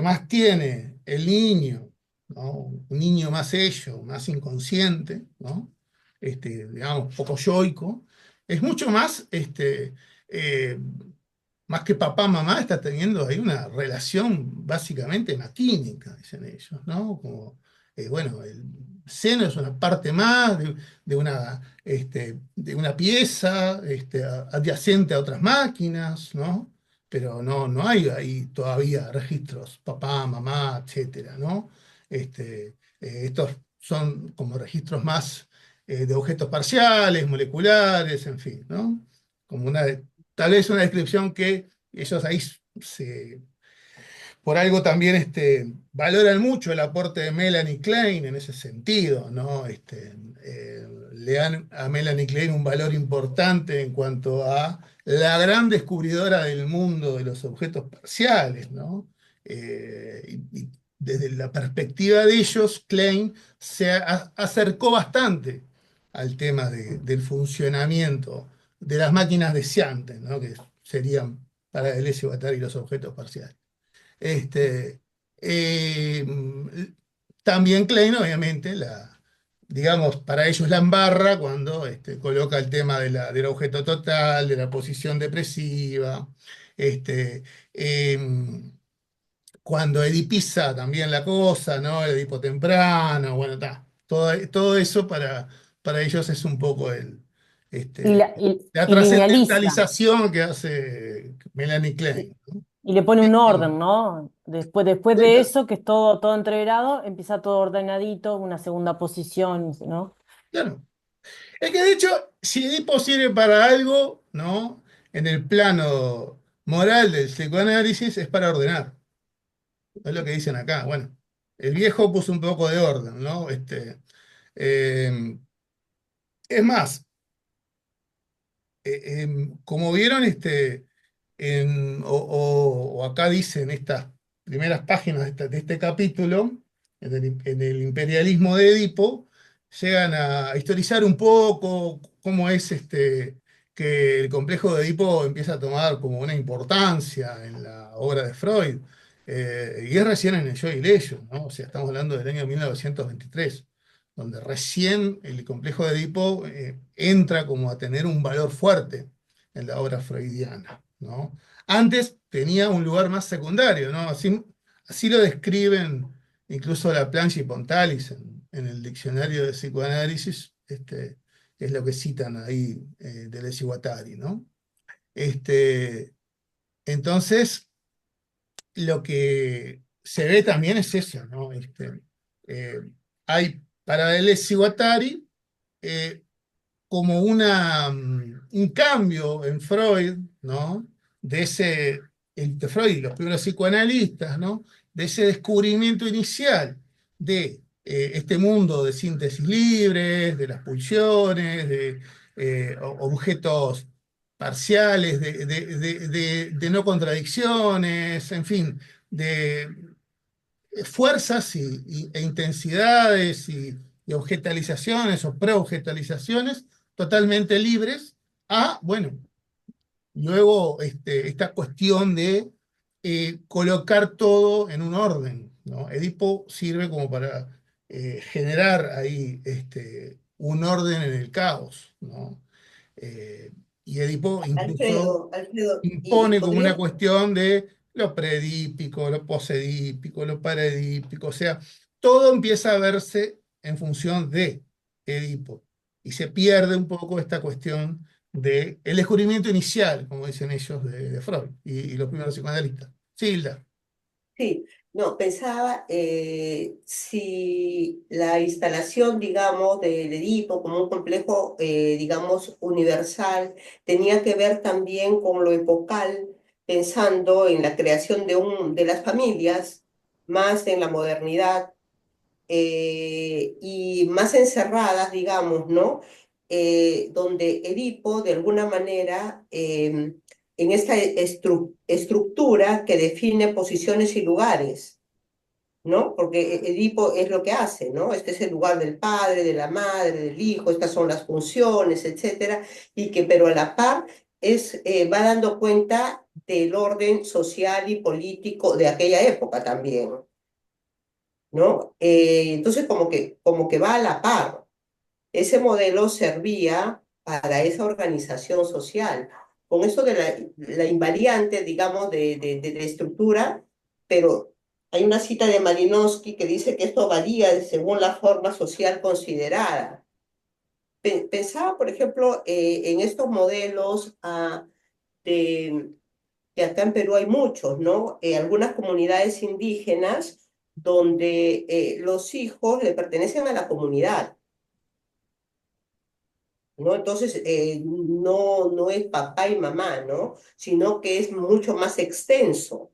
más tiene el niño, ¿no? Un niño más ello, más inconsciente, ¿no? Digamos, poco yoico, es mucho más, eh, más que papá, mamá, está teniendo ahí una relación básicamente maquínica, dicen ellos, ¿no? Como, bueno, el seno es una parte más de una pieza adyacente a otras máquinas, ¿no? Pero no hay ahí todavía registros, papá, mamá, etcétera, ¿no? Estos son como registros más de objetos parciales, moleculares, en fin, ¿no? Como tal vez una descripción que ellos ahí por algo también valoran mucho el aporte de Melanie Klein en ese sentido, ¿no? Le dan a Melanie Klein un valor importante en cuanto a la gran descubridora del mundo de los objetos parciales, ¿no? Y desde la perspectiva de ellos, Klein se acercó bastante al tema del funcionamiento de las máquinas deseantes, ¿no? Que serían para Deleuze y Guattari los objetos parciales. Este, eh, También Klein, obviamente, digamos, para ellos la embarra cuando coloca el tema del objeto total, de la posición depresiva, este, em, cuando edipiza también la cosa, ¿no? El Edipo temprano, bueno, está. Todo eso para ellos es un poco Y, este, la y linealiza. trascendentalización que hace Melanie Y, Klein, ¿no? y le pone un Claro, orden, ¿no? Después sí, de claro. eso, que es todo entreverado, empieza todo ordenadito, una segunda posición, ¿no? Claro. Es que de hecho, si Edipo sirve para algo, ¿no? En el plano moral del psicoanálisis es para ordenar. Es lo que dicen acá. Bueno, el viejo puso un poco de orden, ¿no? Eh, es más, como vieron, o acá dicen estas primeras páginas de este capítulo, en el imperialismo de Edipo, llegan a historizar un poco cómo es que el complejo de Edipo empieza a tomar como una importancia en la obra de Freud. Y es recién en el Yo y Leyo, ¿no? O sea, estamos hablando del año 1923, donde recién el complejo de Edipo entra como a tener un valor fuerte en la obra freudiana, ¿no? Antes tenía un lugar más secundario, ¿no? Así lo describen incluso Laplanche y Pontalis en el diccionario de psicoanálisis, es lo que citan ahí Deleuze y Guattari, ¿no? Entonces, lo que se ve también es eso, ¿no? Eh, Hay para Deleuze y Guattari como un cambio en Freud, ¿no? De ese, entre Freud y los primeros psicoanalistas, ¿no? De ese descubrimiento inicial de este mundo de síntesis libres, de las pulsiones, de objetos parciales, de no contradicciones, en fin, de fuerzas e intensidades y objetalizaciones o preobjetalizaciones totalmente libres a, bueno, luego esta cuestión de colocar todo en un orden, ¿no? Edipo sirve como para generar ahí un orden en el caos, ¿no? Eh, y Edipo incluso Alfredo, y impone como una podría, cuestión de lo predípico, lo posedípico, lo paredípico, o sea, todo empieza a verse en función de Edipo, y se pierde un poco esta cuestión de el descubrimiento inicial, como dicen ellos, de Freud y los primeros psicoanalistas. Silda. sí, no, pensaba si la instalación, digamos, de Edipo como un complejo, digamos, universal, tenía que ver también con lo epocal, pensando en la creación de las familias, más en la modernidad y más encerradas, digamos, ¿no? Donde Edipo, de alguna manera, en esta estructura que define posiciones y lugares, ¿no? Porque Edipo es lo que hace, ¿no? Este es el lugar del padre, de la madre, del hijo, estas son las funciones, etcétera, y que, pero a la par, va dando cuenta del orden social y político de aquella época también, ¿no? Entonces, como que va a la par. Ese modelo servía para esa organización social. Con eso de la invariante, digamos, de estructura, pero hay una cita de Malinowski que dice que esto varía según la forma social considerada. Pensaba, por ejemplo, en estos modelos de, que acá en Perú hay muchos, ¿no? Algunas comunidades indígenas donde los hijos le pertenecen a la comunidad, ¿no? Entonces, no es papá y mamá, ¿no? Sino que es mucho más extenso.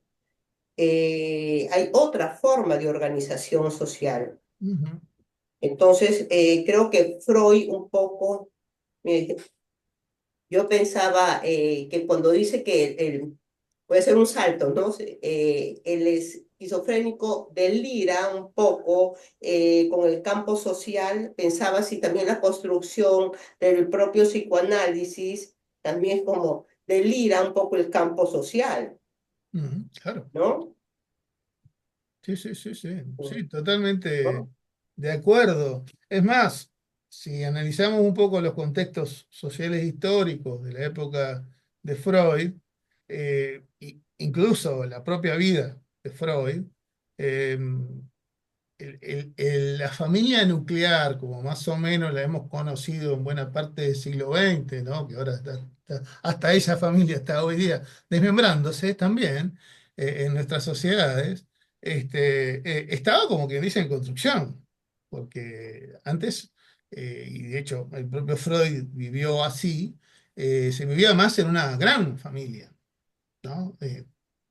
Hay otra forma de organización social. Ujú. Entonces, creo que Freud un poco, eh, yo pensaba que cuando dice que puede ser un salto, ¿no? El esquizofrénico delira un poco con el campo social, pensaba si también la construcción del propio psicoanálisis también es como delira un poco el campo social, Ujú, claro. ¿no? Sí, sí, sí, sí, Mm, sí, totalmente ¿no? de acuerdo. Es más, si analizamos un poco los contextos sociales e históricos de la época de Freud, incluso la propia vida de Freud, eh, la familia nuclear, como más o menos la hemos conocido en buena parte del siglo XX, ¿no? Que ahora hasta esa familia está hoy día desmembrándose también en nuestras sociedades, estaba como quien dice en construcción, porque antes, y de hecho el propio Freud vivió así, se vivía más en una gran familia, ¿no?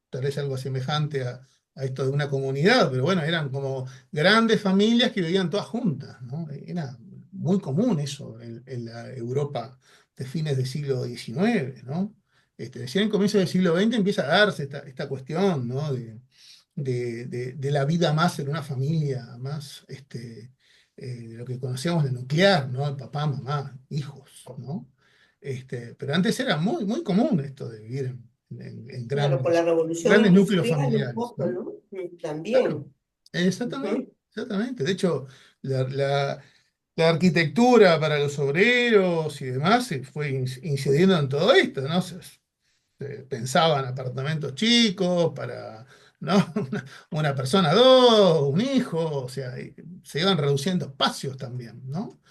Tal vez algo semejante a esto de una comunidad, pero bueno, eran como grandes familias que vivían todas juntas, ¿no? Era muy común eso en la Europa de fines del siglo XIX, ¿no? Decía en comienzo del siglo XX empieza a darse esta cuestión, ¿no? De la vida más en una familia, más de lo que conocíamos de nuclear, ¿no? El papá, mamá, hijos, ¿no? Pero antes era muy, muy común esto de vivir en Claro, con la revolución grandes núcleos industrial un familiares, poco, ¿no? ¿no? Claro, También. exactamente, Ujú. exactamente. De hecho, la, la- la arquitectura para los obreros y demás se fue incidiendo en todo esto, ¿no? Pensaban apartamentos chicos para, ¿no? Una persona, dos, un hijo, o sea, se iban reduciendo espacios también, ¿no?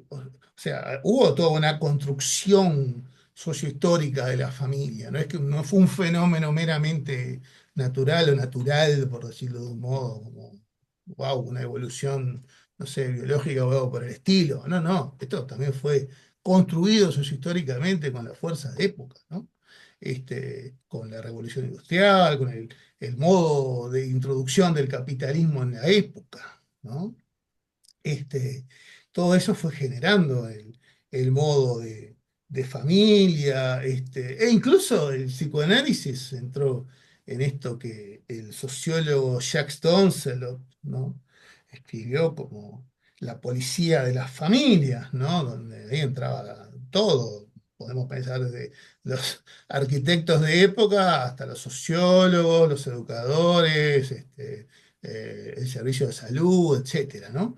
O sea, hubo toda una construcción sociohistórica de la familia, no es que no fue un fenómeno meramente natural o natural, por decirlo de un modo, como, wow, una evolución, no sé, biológica o algo por el estilo. No, no, esto también fue construido sociohistóricamente con las fuerzas de época, ¿no? Con la revolución industrial, con el modo de introducción del capitalismo en la época, ¿no? este, Todo eso fue generando el modo de familia, e incluso el psicoanálisis entró en esto que el sociólogo Jacques Donzelot, ¿no? Escribió como la policía de las familias, ¿no? Donde ahí entraba todo. Podemos pensar desde los arquitectos de época hasta los sociólogos, los educadores, el servicio de salud, etcétera, ¿no?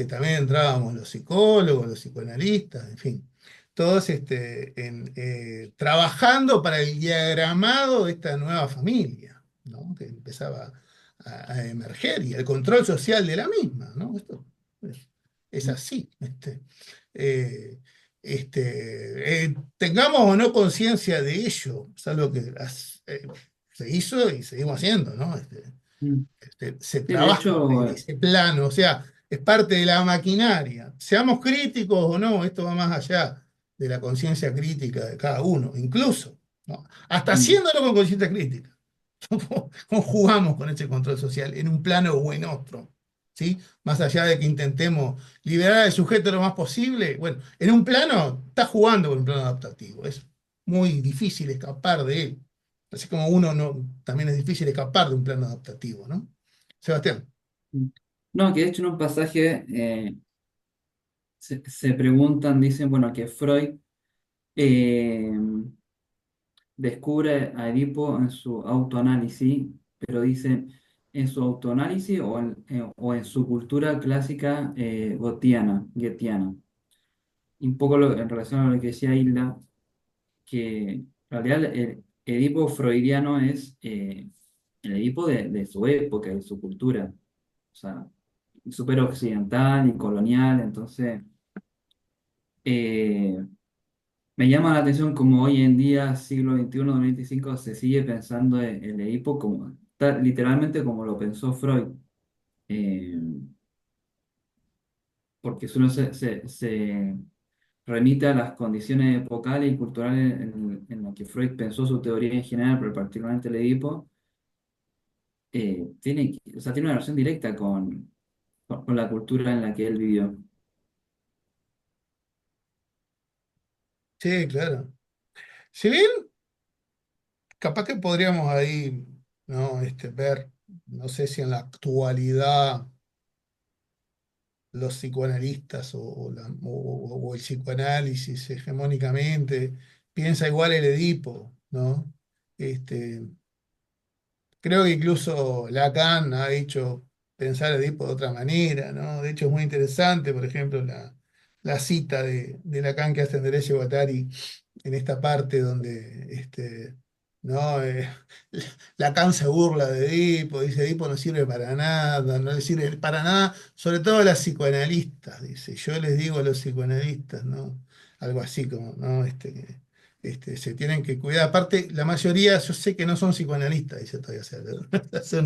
También entrábamos los psicólogos, los psicoanalistas, en fin, todos trabajando para el diagramado de esta nueva familia, ¿no? Que empezaba a emerger y el control social de la misma, ¿no? Esto es así. Eh, Tengamos o no conciencia de ello, es algo que se hizo y seguimos haciendo, ¿no? Mm. Se Sí, de trabaja en hecho, ese plano, o sea, es parte de la maquinaria. Seamos críticos o no, esto va más allá de la conciencia crítica de cada uno, incluso, ¿no? Hasta mm, haciéndolo con conciencia crítica. ¿Cómo jugamos con ese control social en un plano o en otro? ¿Sí? Más allá de que intentemos liberar al sujeto lo más posible, bueno, en un plano está jugando con un plano adaptativo, es muy difícil escapar de él. Así como uno no, también es difícil escapar de un plano adaptativo, ¿no? Sebastián. mm. No, que de hecho en un pasaje se preguntan, dicen, bueno, que Freud eh, descubre a Edipo en su autoanálisis, pero dice en su autoanálisis o en su cultura clásica gotiana. Y un poco en relación a lo que decía Hilda, que en realidad el Edipo freudiano es el Edipo de su época, de su cultura, o sea, súper occidental y colonial, entonces eh, me llama la atención como hoy en día, siglo XXI, 2025, se sigue pensando en Edipo como, literalmente como lo pensó Freud. Eh, Porque si uno se remite a las condiciones epocales y culturales en las que Freud pensó su teoría en general, pero particularmente el Edipo, o sea, tiene una relación directa con la cultura en la que él vivió. Sí, claro. Si bien, capaz que podríamos ahí, ¿no? Ver, no sé si en la actualidad los psicoanalistas o el psicoanálisis hegemónicamente piensa igual el Edipo, ¿no? Este, Creo que incluso Lacan ha hecho pensar a Edipo de otra manera, ¿no? De hecho, es muy interesante, por ejemplo, la cita de Lacan que hace Andrés Guattari en esta parte donde ¿no? Lacan se burla de Edipo, dice Edipo no sirve para nada, no le sirve para nada, sobre todo a las psicoanalistas, dice, yo les digo a los psicoanalistas, ¿no? Algo así como, ¿no? Se tienen que cuidar. Aparte, la mayoría, yo sé que no son psicoanalistas, dice todavía. O sea, hace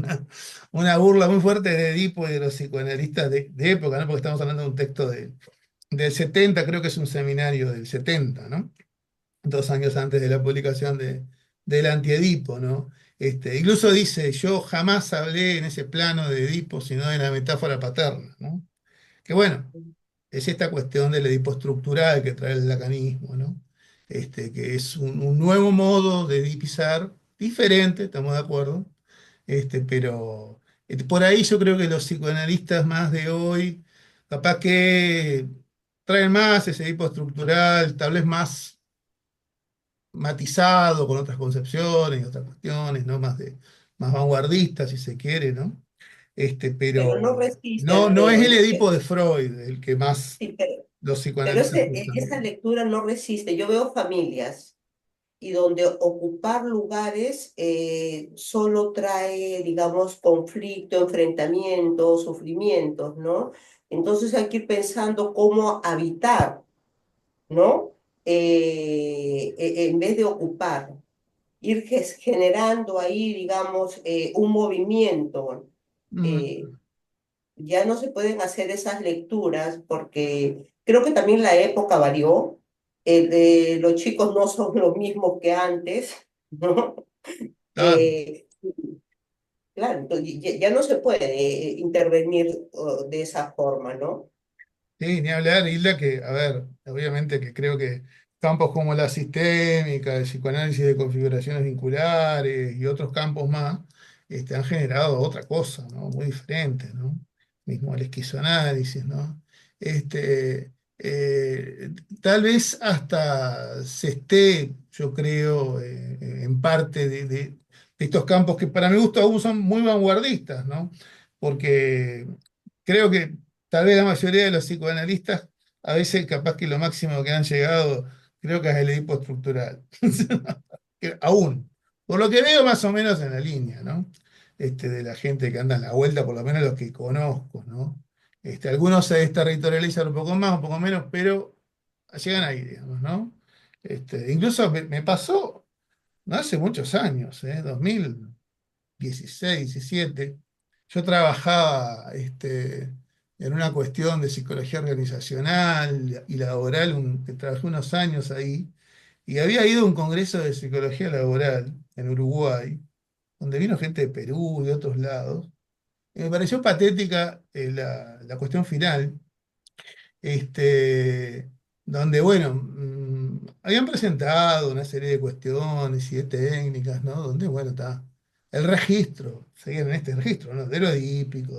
una burla muy fuerte de Edipo y de los psicoanalistas de época, ¿no? Porque estamos hablando de un texto del 70, creo que es un seminario del 70, ¿no? 2 años antes de la publicación del Antiedipo, ¿no? Incluso dice, yo jamás hablé en ese plano de Edipo, sino de la metáfora paterna, ¿no? Que bueno, es esta cuestión del Edipo estructural que trae el lacanismo, ¿no? Que es un nuevo modo de edipizar, diferente, estamos de acuerdo, pero por ahí yo creo que los psicoanalistas más de hoy, capaz que traen más ese Edipo estructural, tal vez matizado con otras concepciones y otras cuestiones, ¿no? Más vanguardistas, si se quiere, ¿no? pero no Pero resiste, no es Alfredo. el Edipo de Freud el que más Sí, los pero psicoanalistas buscan, esa digamos. lectura no resiste. Yo veo familias y donde ocupar lugares solo trae, digamos, conflicto, enfrentamiento, sufrimientos, ¿no? Entonces hay que ir pensando cómo habitar, ¿no? En vez de ocupar, ir generando ahí, digamos, un movimiento. Mm, eh, ya no se pueden hacer esas lecturas porque creo que también la época varió. Los chicos no son los mismos que antes, ¿no? claro. Claro, entonces ya no se puede intervenir de esa forma, ¿no? Sí, ni hablar, Hilda, que, a ver, obviamente que creo que campos como la sistémica, el psicoanálisis de configuraciones vinculares y otros campos más, han generado otra cosa, ¿no? Muy diferente, ¿no? Mismo el esquizoanálisis, ¿no? Este, Tal vez hasta se esté, yo creo, en parte de estos campos que para mi gusto aún son muy vanguardistas, ¿no? Porque creo que tal vez la mayoría de los psicoanalistas, a veces capaz que lo máximo que han llegado, creo que es el Edipo estructural. Aún, por lo que veo más o menos en la línea, ¿no? De la gente que anda en la vuelta, por lo menos los que conozco, ¿no? Algunos se desterritorializan un poco más, un poco menos, pero llegan ahí, digamos, ¿no? Incluso me pasó, no hace muchos años, 2016, 17, yo trabajaba en una cuestión de psicología organizacional y laboral, trabajé unos años ahí, y había ido a un congreso de psicología laboral en Uruguay, donde vino gente de Perú y de otros lados, y me pareció patética la cuestión final, donde, bueno, habían presentado una serie de cuestiones y de técnicas, ¿no? Donde, bueno, está el registro, seguían en este registro, ¿no? De lo edípico,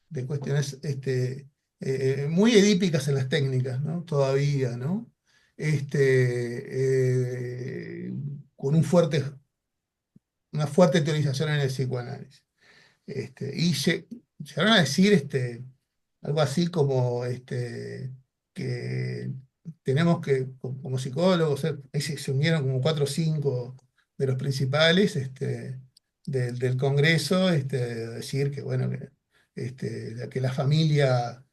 de cuestiones muy edípicas en las técnicas, ¿no? Todavía, ¿no? Con una fuerte teorización en el psicoanálisis. Y llegaron a decir algo así como que tenemos que, como psicólogos, ahí se unieron como cuatro o cinco de los principales del Congreso, decir que, bueno, que la familia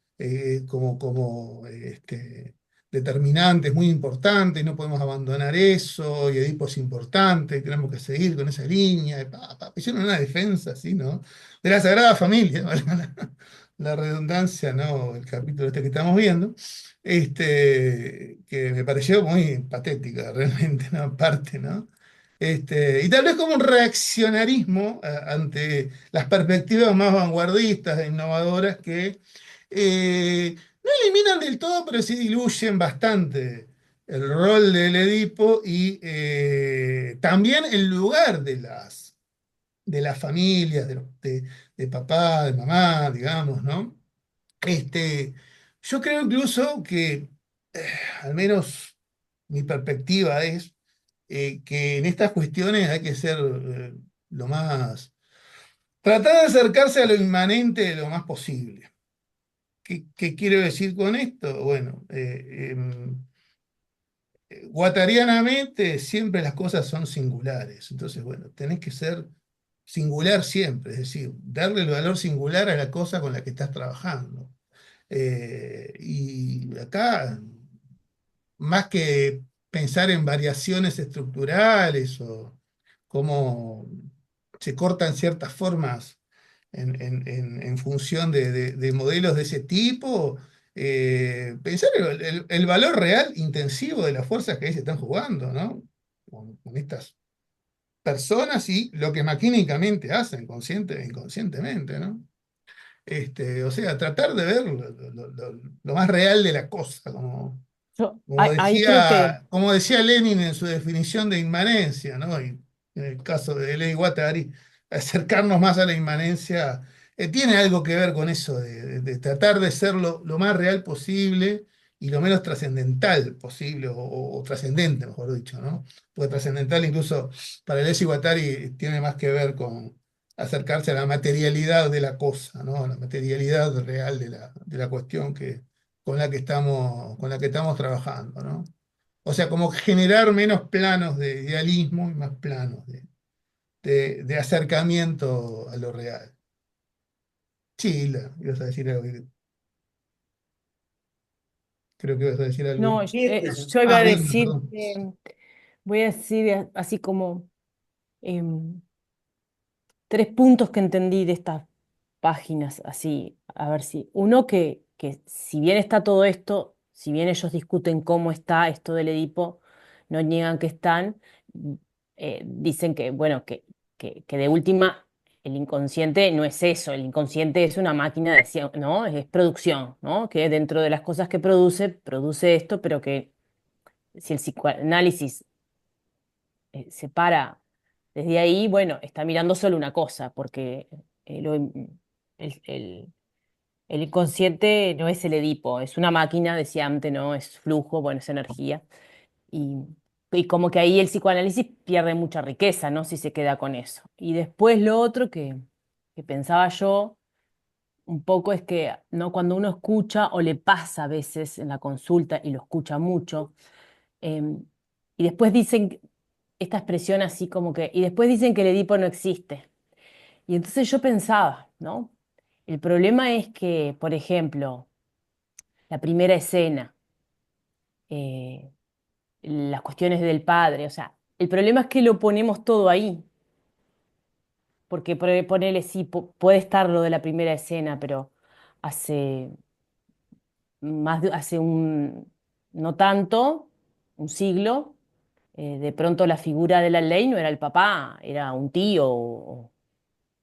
como determinante es muy importante, y no podemos abandonar eso, y Edipo es importante, tenemos que seguir con esa línea, hicieron una defensa así, ¿no? De la Sagrada Familia, valga la redundancia, ¿no? El capítulo que estamos viendo, que me pareció muy patética realmente, ¿no? Aparte, ¿no? Y tal vez como un reaccionarismo ante las perspectivas más vanguardistas e innovadoras que no eliminan del todo, pero sí diluyen bastante el rol del Edipo y también el lugar de las familias, de papá, de mamá, digamos, ¿no? Este, yo creo incluso que, al menos mi perspectiva es que en estas cuestiones hay que ser lo más, tratar de acercarse a lo inmanente lo más posible. ¿Qué quiero decir con esto? Bueno, guattarianamente siempre las cosas son singulares, entonces, bueno, tenés que ser singular siempre, es decir, darle el valor singular a la cosa con la que estás trabajando. Y acá, más que pensar en variaciones estructurales o cómo se cortan ciertas formas en función de modelos de ese tipo, pensar el valor real intensivo de las fuerzas que ahí se están jugando, ¿no? Con estas personas y lo que maquínicamente hacen, consciente e inconscientemente, ¿no? O sea, tratar de ver lo más real de la cosa, como Ahí creo que decía Lenin en su definición de inmanencia, ¿no? Y en el caso de Leigh Guattari, acercarnos más a la inmanencia tiene algo que ver con eso, de tratar de ser lo más real posible y lo menos trascendental posible, o trascendente, mejor dicho, ¿no? Porque trascendental incluso para Deleuze y Guattari tiene más que ver con acercarse a la materialidad de la cosa, ¿no? A la materialidad real de la cuestión con la que estamos trabajando, ¿no? O sea, como generar menos planos de idealismo y más planos de acercamiento a lo real. Chila, ibas a decir algo, creo que ibas a decir algo. No, Mirna, yo iba Ah, a bien, decir, perdón. voy a decir así como em, tres puntos que entendí de estas páginas, así, a ver si. Uno, que si bien está todo esto, si bien ellos discuten cómo está esto del Edipo, no niegan que están, mm, dicen que, bueno, que de última el inconsciente no es eso, el inconsciente es una máquina de, ¿no? Es producción, ¿no? Que dentro de las cosas que produce esto, pero que si el psicoanálisis se para desde ahí, bueno, está mirando solo una cosa, porque el, el- el inconsciente no es el Edipo, es una máquina deseante, ¿no? Es flujo, bueno, es energía. Y, y como que ahí el psicoanálisis pierde mucha riqueza, ¿no? Si se queda con eso. Y después lo otro que pensaba yo un poco es que, ¿no? Cuando uno escucha o le pasa a veces en la consulta y lo escucha mucho, em, y después dicen esta expresión así como que, y después dicen que el Edipo no existe. Y entonces yo pensaba, ¿no? El problema es que, por ejemplo, la primera escena, eh, las cuestiones del padre, o sea, el problema es que lo ponemos todo ahí, porque ponele, sí, puede estar lo de la primera escena, pero hace hace no tanto, un siglo, de pronto la figura de la ley no era el papá, era un tío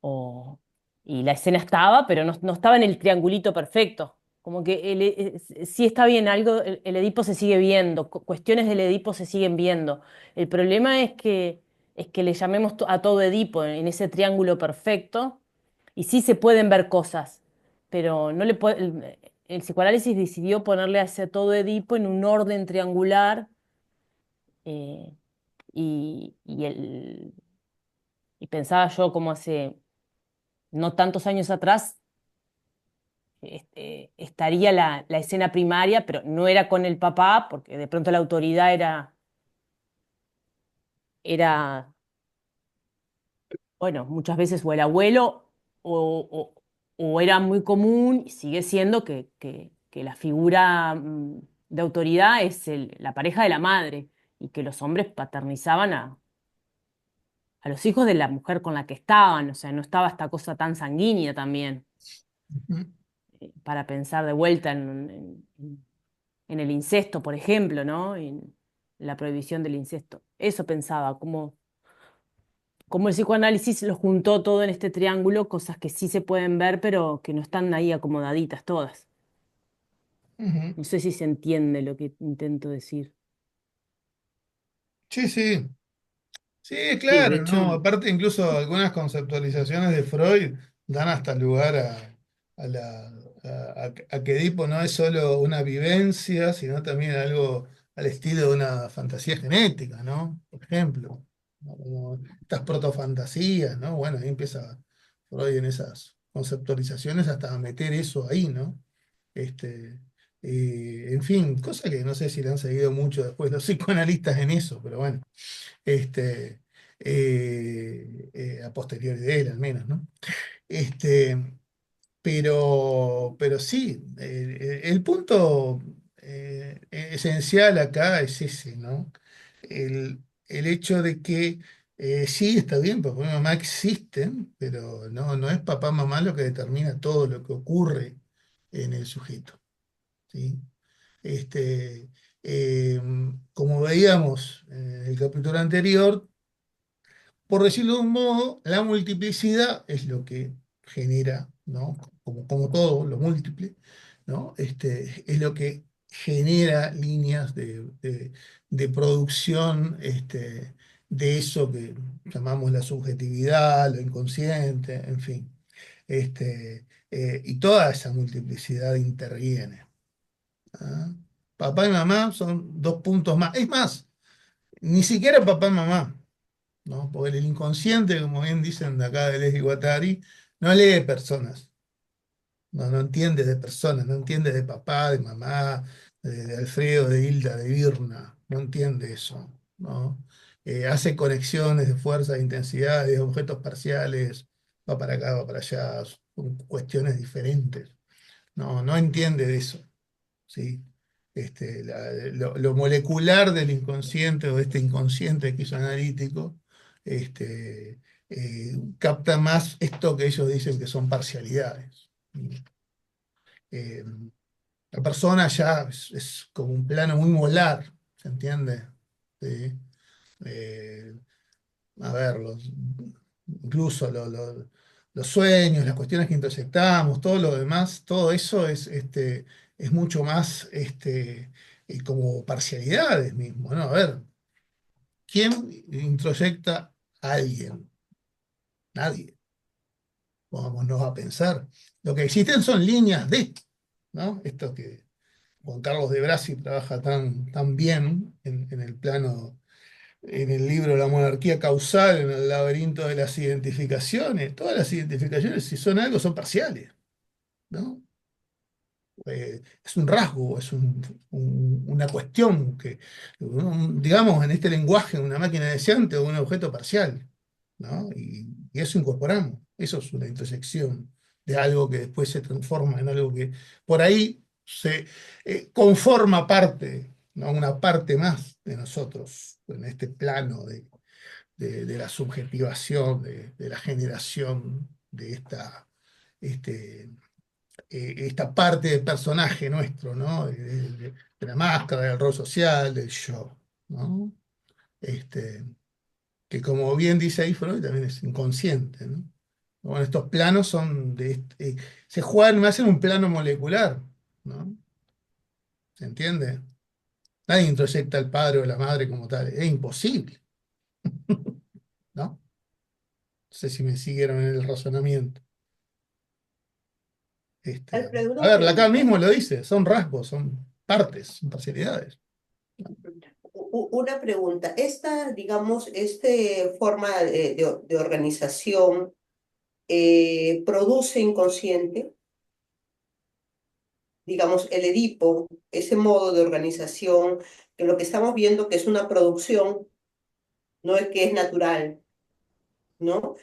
o- y la escena estaba, pero no estaba en el triangulito perfecto. Como que sí está bien, algo, el Edipo se sigue viendo, cuestiones del Edipo se siguen viendo. El problema es que le llamemos a todo Edipo en ese triángulo perfecto, y sí se pueden ver cosas, pero no le el psicoanálisis decidió ponerle a ese todo Edipo en un orden triangular, eh, y pensaba yo como hace no tantos años atrás estaría la escena primaria, pero no era con el papá, porque de pronto la autoridad era, bueno, muchas veces o el abuelo o era muy común, y sigue siendo que la figura de autoridad es la pareja de la madre y que los hombres paternizaban a los hijos de la mujer con la que estaban, o sea, no estaba esta cosa tan sanguínea también, Ujú, para pensar de vuelta en el incesto, por ejemplo, ¿no? En la prohibición del incesto. Eso pensaba, como el psicoanálisis lo juntó todo en este triángulo, cosas que sí se pueden ver, pero que no están ahí acomodaditas todas. ujú. No sé si se entiende lo que intento decir. Sí, sí. Sí, Sí, de claro, ¿no? hecho, Aparte, incluso algunas conceptualizaciones de Freud dan hasta lugar a, la, a que Edipo no es solo una vivencia, sino también algo al estilo de una fantasía genética, ¿no? Por ejemplo, ¿no? Como estas protofantasías, ¿no? Bueno, ahí empieza Freud en esas conceptualizaciones hasta a meter eso ahí, ¿no? Este, en fin, cosa que no sé si le han seguido mucho después los psicoanalistas en eso, pero bueno este, a posteriori de él al menos, ¿no? Este, pero sí, el punto esencial acá es ese, ¿no? El hecho de que sí, está bien, papá y mamá existen, pero no es papá y mamá lo que determina todo lo que ocurre en el sujeto, ¿sí? Este, eh, Como veíamos en el capítulo anterior, por decirlo de un modo, la multiplicidad es lo que genera, ¿no? Como todo, lo múltiple, ¿no? Es lo que genera líneas de producción de eso que llamamos la subjetividad, lo inconsciente, en fin. Y toda esa multiplicidad interviene. ¿Ah? Papá y mamá son dos puntos más. Es más, ni siquiera papá y mamá, ¿no? Porque el inconsciente, como bien dicen de acá de Leslie Guattari, no lee personas, no entiende de personas, no entiende de papá, de mamá, de Alfredo, de Hilda, de Virna, no entiende eso, ¿no? Hace conexiones de fuerza, de intensidad, de objetos parciales, va para acá, va para allá, son cuestiones diferentes, no entiende de eso, ¿sí? Lo molecular del inconsciente o de este inconsciente que es analítico, capta más esto que ellos dicen que son parcialidades. Eh, la persona ya es como un plano muy molar, ¿se entiende? ¿Sí? Eh, a ver, incluso los sueños, las cuestiones que intersectamos, todo lo demás, todo eso es mucho más como parcialidades mismo, ¿no? A ver, ¿quién introyecta a alguien? Nadie. Vámonos a pensar. Lo que existen son líneas de, ¿no? Esto que Juan Carlos de Brasi trabaja tan bien en el plano, en el libro La monarquía causal, en el laberinto de las identificaciones. Todas las identificaciones, si son algo, son parciales, ¿no? Es un rasgo, es una cuestión que, digamos, en este lenguaje, una máquina deseante o un objeto parcial, ¿no? Y eso incorporamos, eso es una intersección de algo que después se transforma en algo que por ahí se conforma parte, ¿no? Una parte más de nosotros en este plano de la subjetivación, de la generación de este, esta parte del personaje nuestro, ¿no? De la máscara, del rol social, del yo, ¿no? Este, que como bien dice ahí Freud, también es inconsciente, ¿no? Bueno, estos planos son se juegan más en un plano molecular, ¿no? ¿Se entiende? Nadie introyecta al padre o la madre como tal, es imposible, ¿no? No sé si me siguieron en el razonamiento. Alfredo, A una ver, Lacan pregunta. mismo lo dice, son rasgos, son partes, son parcialidades. Una pregunta. Esta, digamos, este forma de organización produce inconsciente, digamos, el Edipo, ese modo de organización, que lo que estamos viendo que es una producción, no es que es natural, ¿no?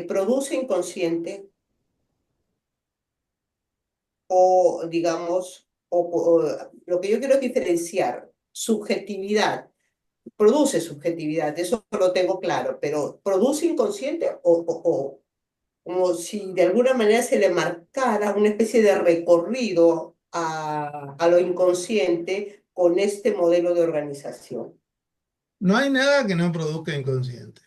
Produce inconsciente o, digamos, lo que yo quiero es diferenciar subjetividad. Produce subjetividad, eso lo tengo claro, pero ¿produce inconsciente o como si de alguna manera se le marcara una especie de recorrido a lo inconsciente con este modelo de organización? No hay nada que no produzca inconsciente.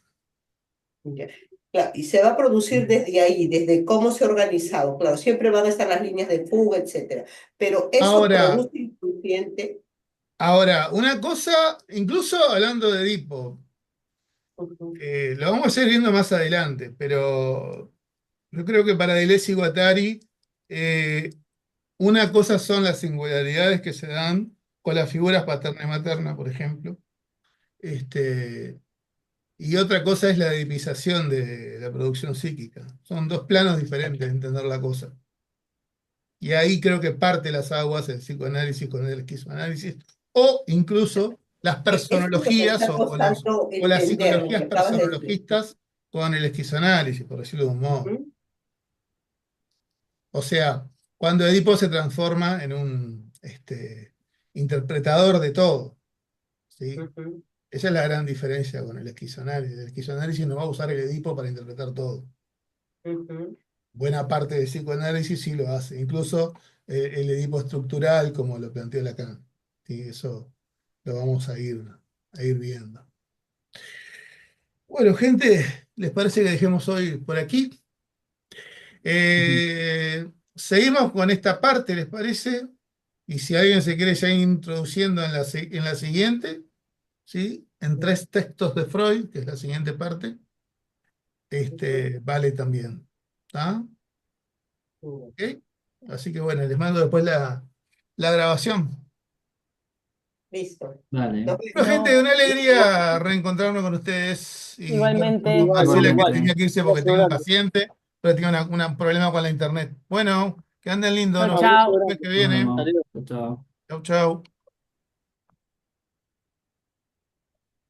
Ya. Claro, y se va a producir desde ahí, desde cómo se ha organizado. Claro, siempre van a estar las líneas de fuga, etcétera. Pero eso Ahora, produce inconsciente. una cosa, incluso hablando de Edipo, Ujú, lo vamos a ir viendo más adelante, pero yo creo que para Deleuze y Guattari, eh, una cosa son las singularidades que se dan con las figuras paterna y materna, por ejemplo, este, y otra cosa es la edipización de la producción psíquica. Son dos planos diferentes de entender la cosa. Y ahí creo que parte las aguas el psicoanálisis con el esquizoanálisis, o incluso las Esto es lo que me personologías está costando o las entender, lo psicologías que acabas de decir. personologistas con el esquizoanálisis, por decirlo de un modo. Ujú, O sea, cuando Edipo se transforma en un interpretador de todo, ¿sí? ujú, Esa es la gran diferencia con el esquizoanálisis. El esquizoanálisis no va a usar el Edipo para interpretar todo. ujú. Buena parte del psicoanálisis sí lo hace, incluso el Edipo estructural, como lo planteó Lacan. ¿Sí? Eso lo vamos a ir viendo. Bueno, gente, ¿les parece que dejemos hoy por aquí? Ujú. Seguimos con esta parte, ¿les parece? Y si alguien se quiere ya ir introduciendo en la siguiente, ¿sí? En tres textos de Freud, que es la siguiente parte, vale también. ¿Está? Ujú. ¿Ok? Así que bueno, les mando después la grabación. Listo. Dale. Nos Bueno, vemos. gente, una alegría reencontrarme con ustedes. Y bueno, Igualmente. perdón, Marcela, que Igualmente. tenía que irse porque Abrazo tenía un grande. paciente, pero tenía un problema con la internet. Bueno, que anden lindo, Chao, nos Abrazo chao. vemos el mes grande. que Nos viene. vemos. Adiós. Chao, chao. Chau, chau.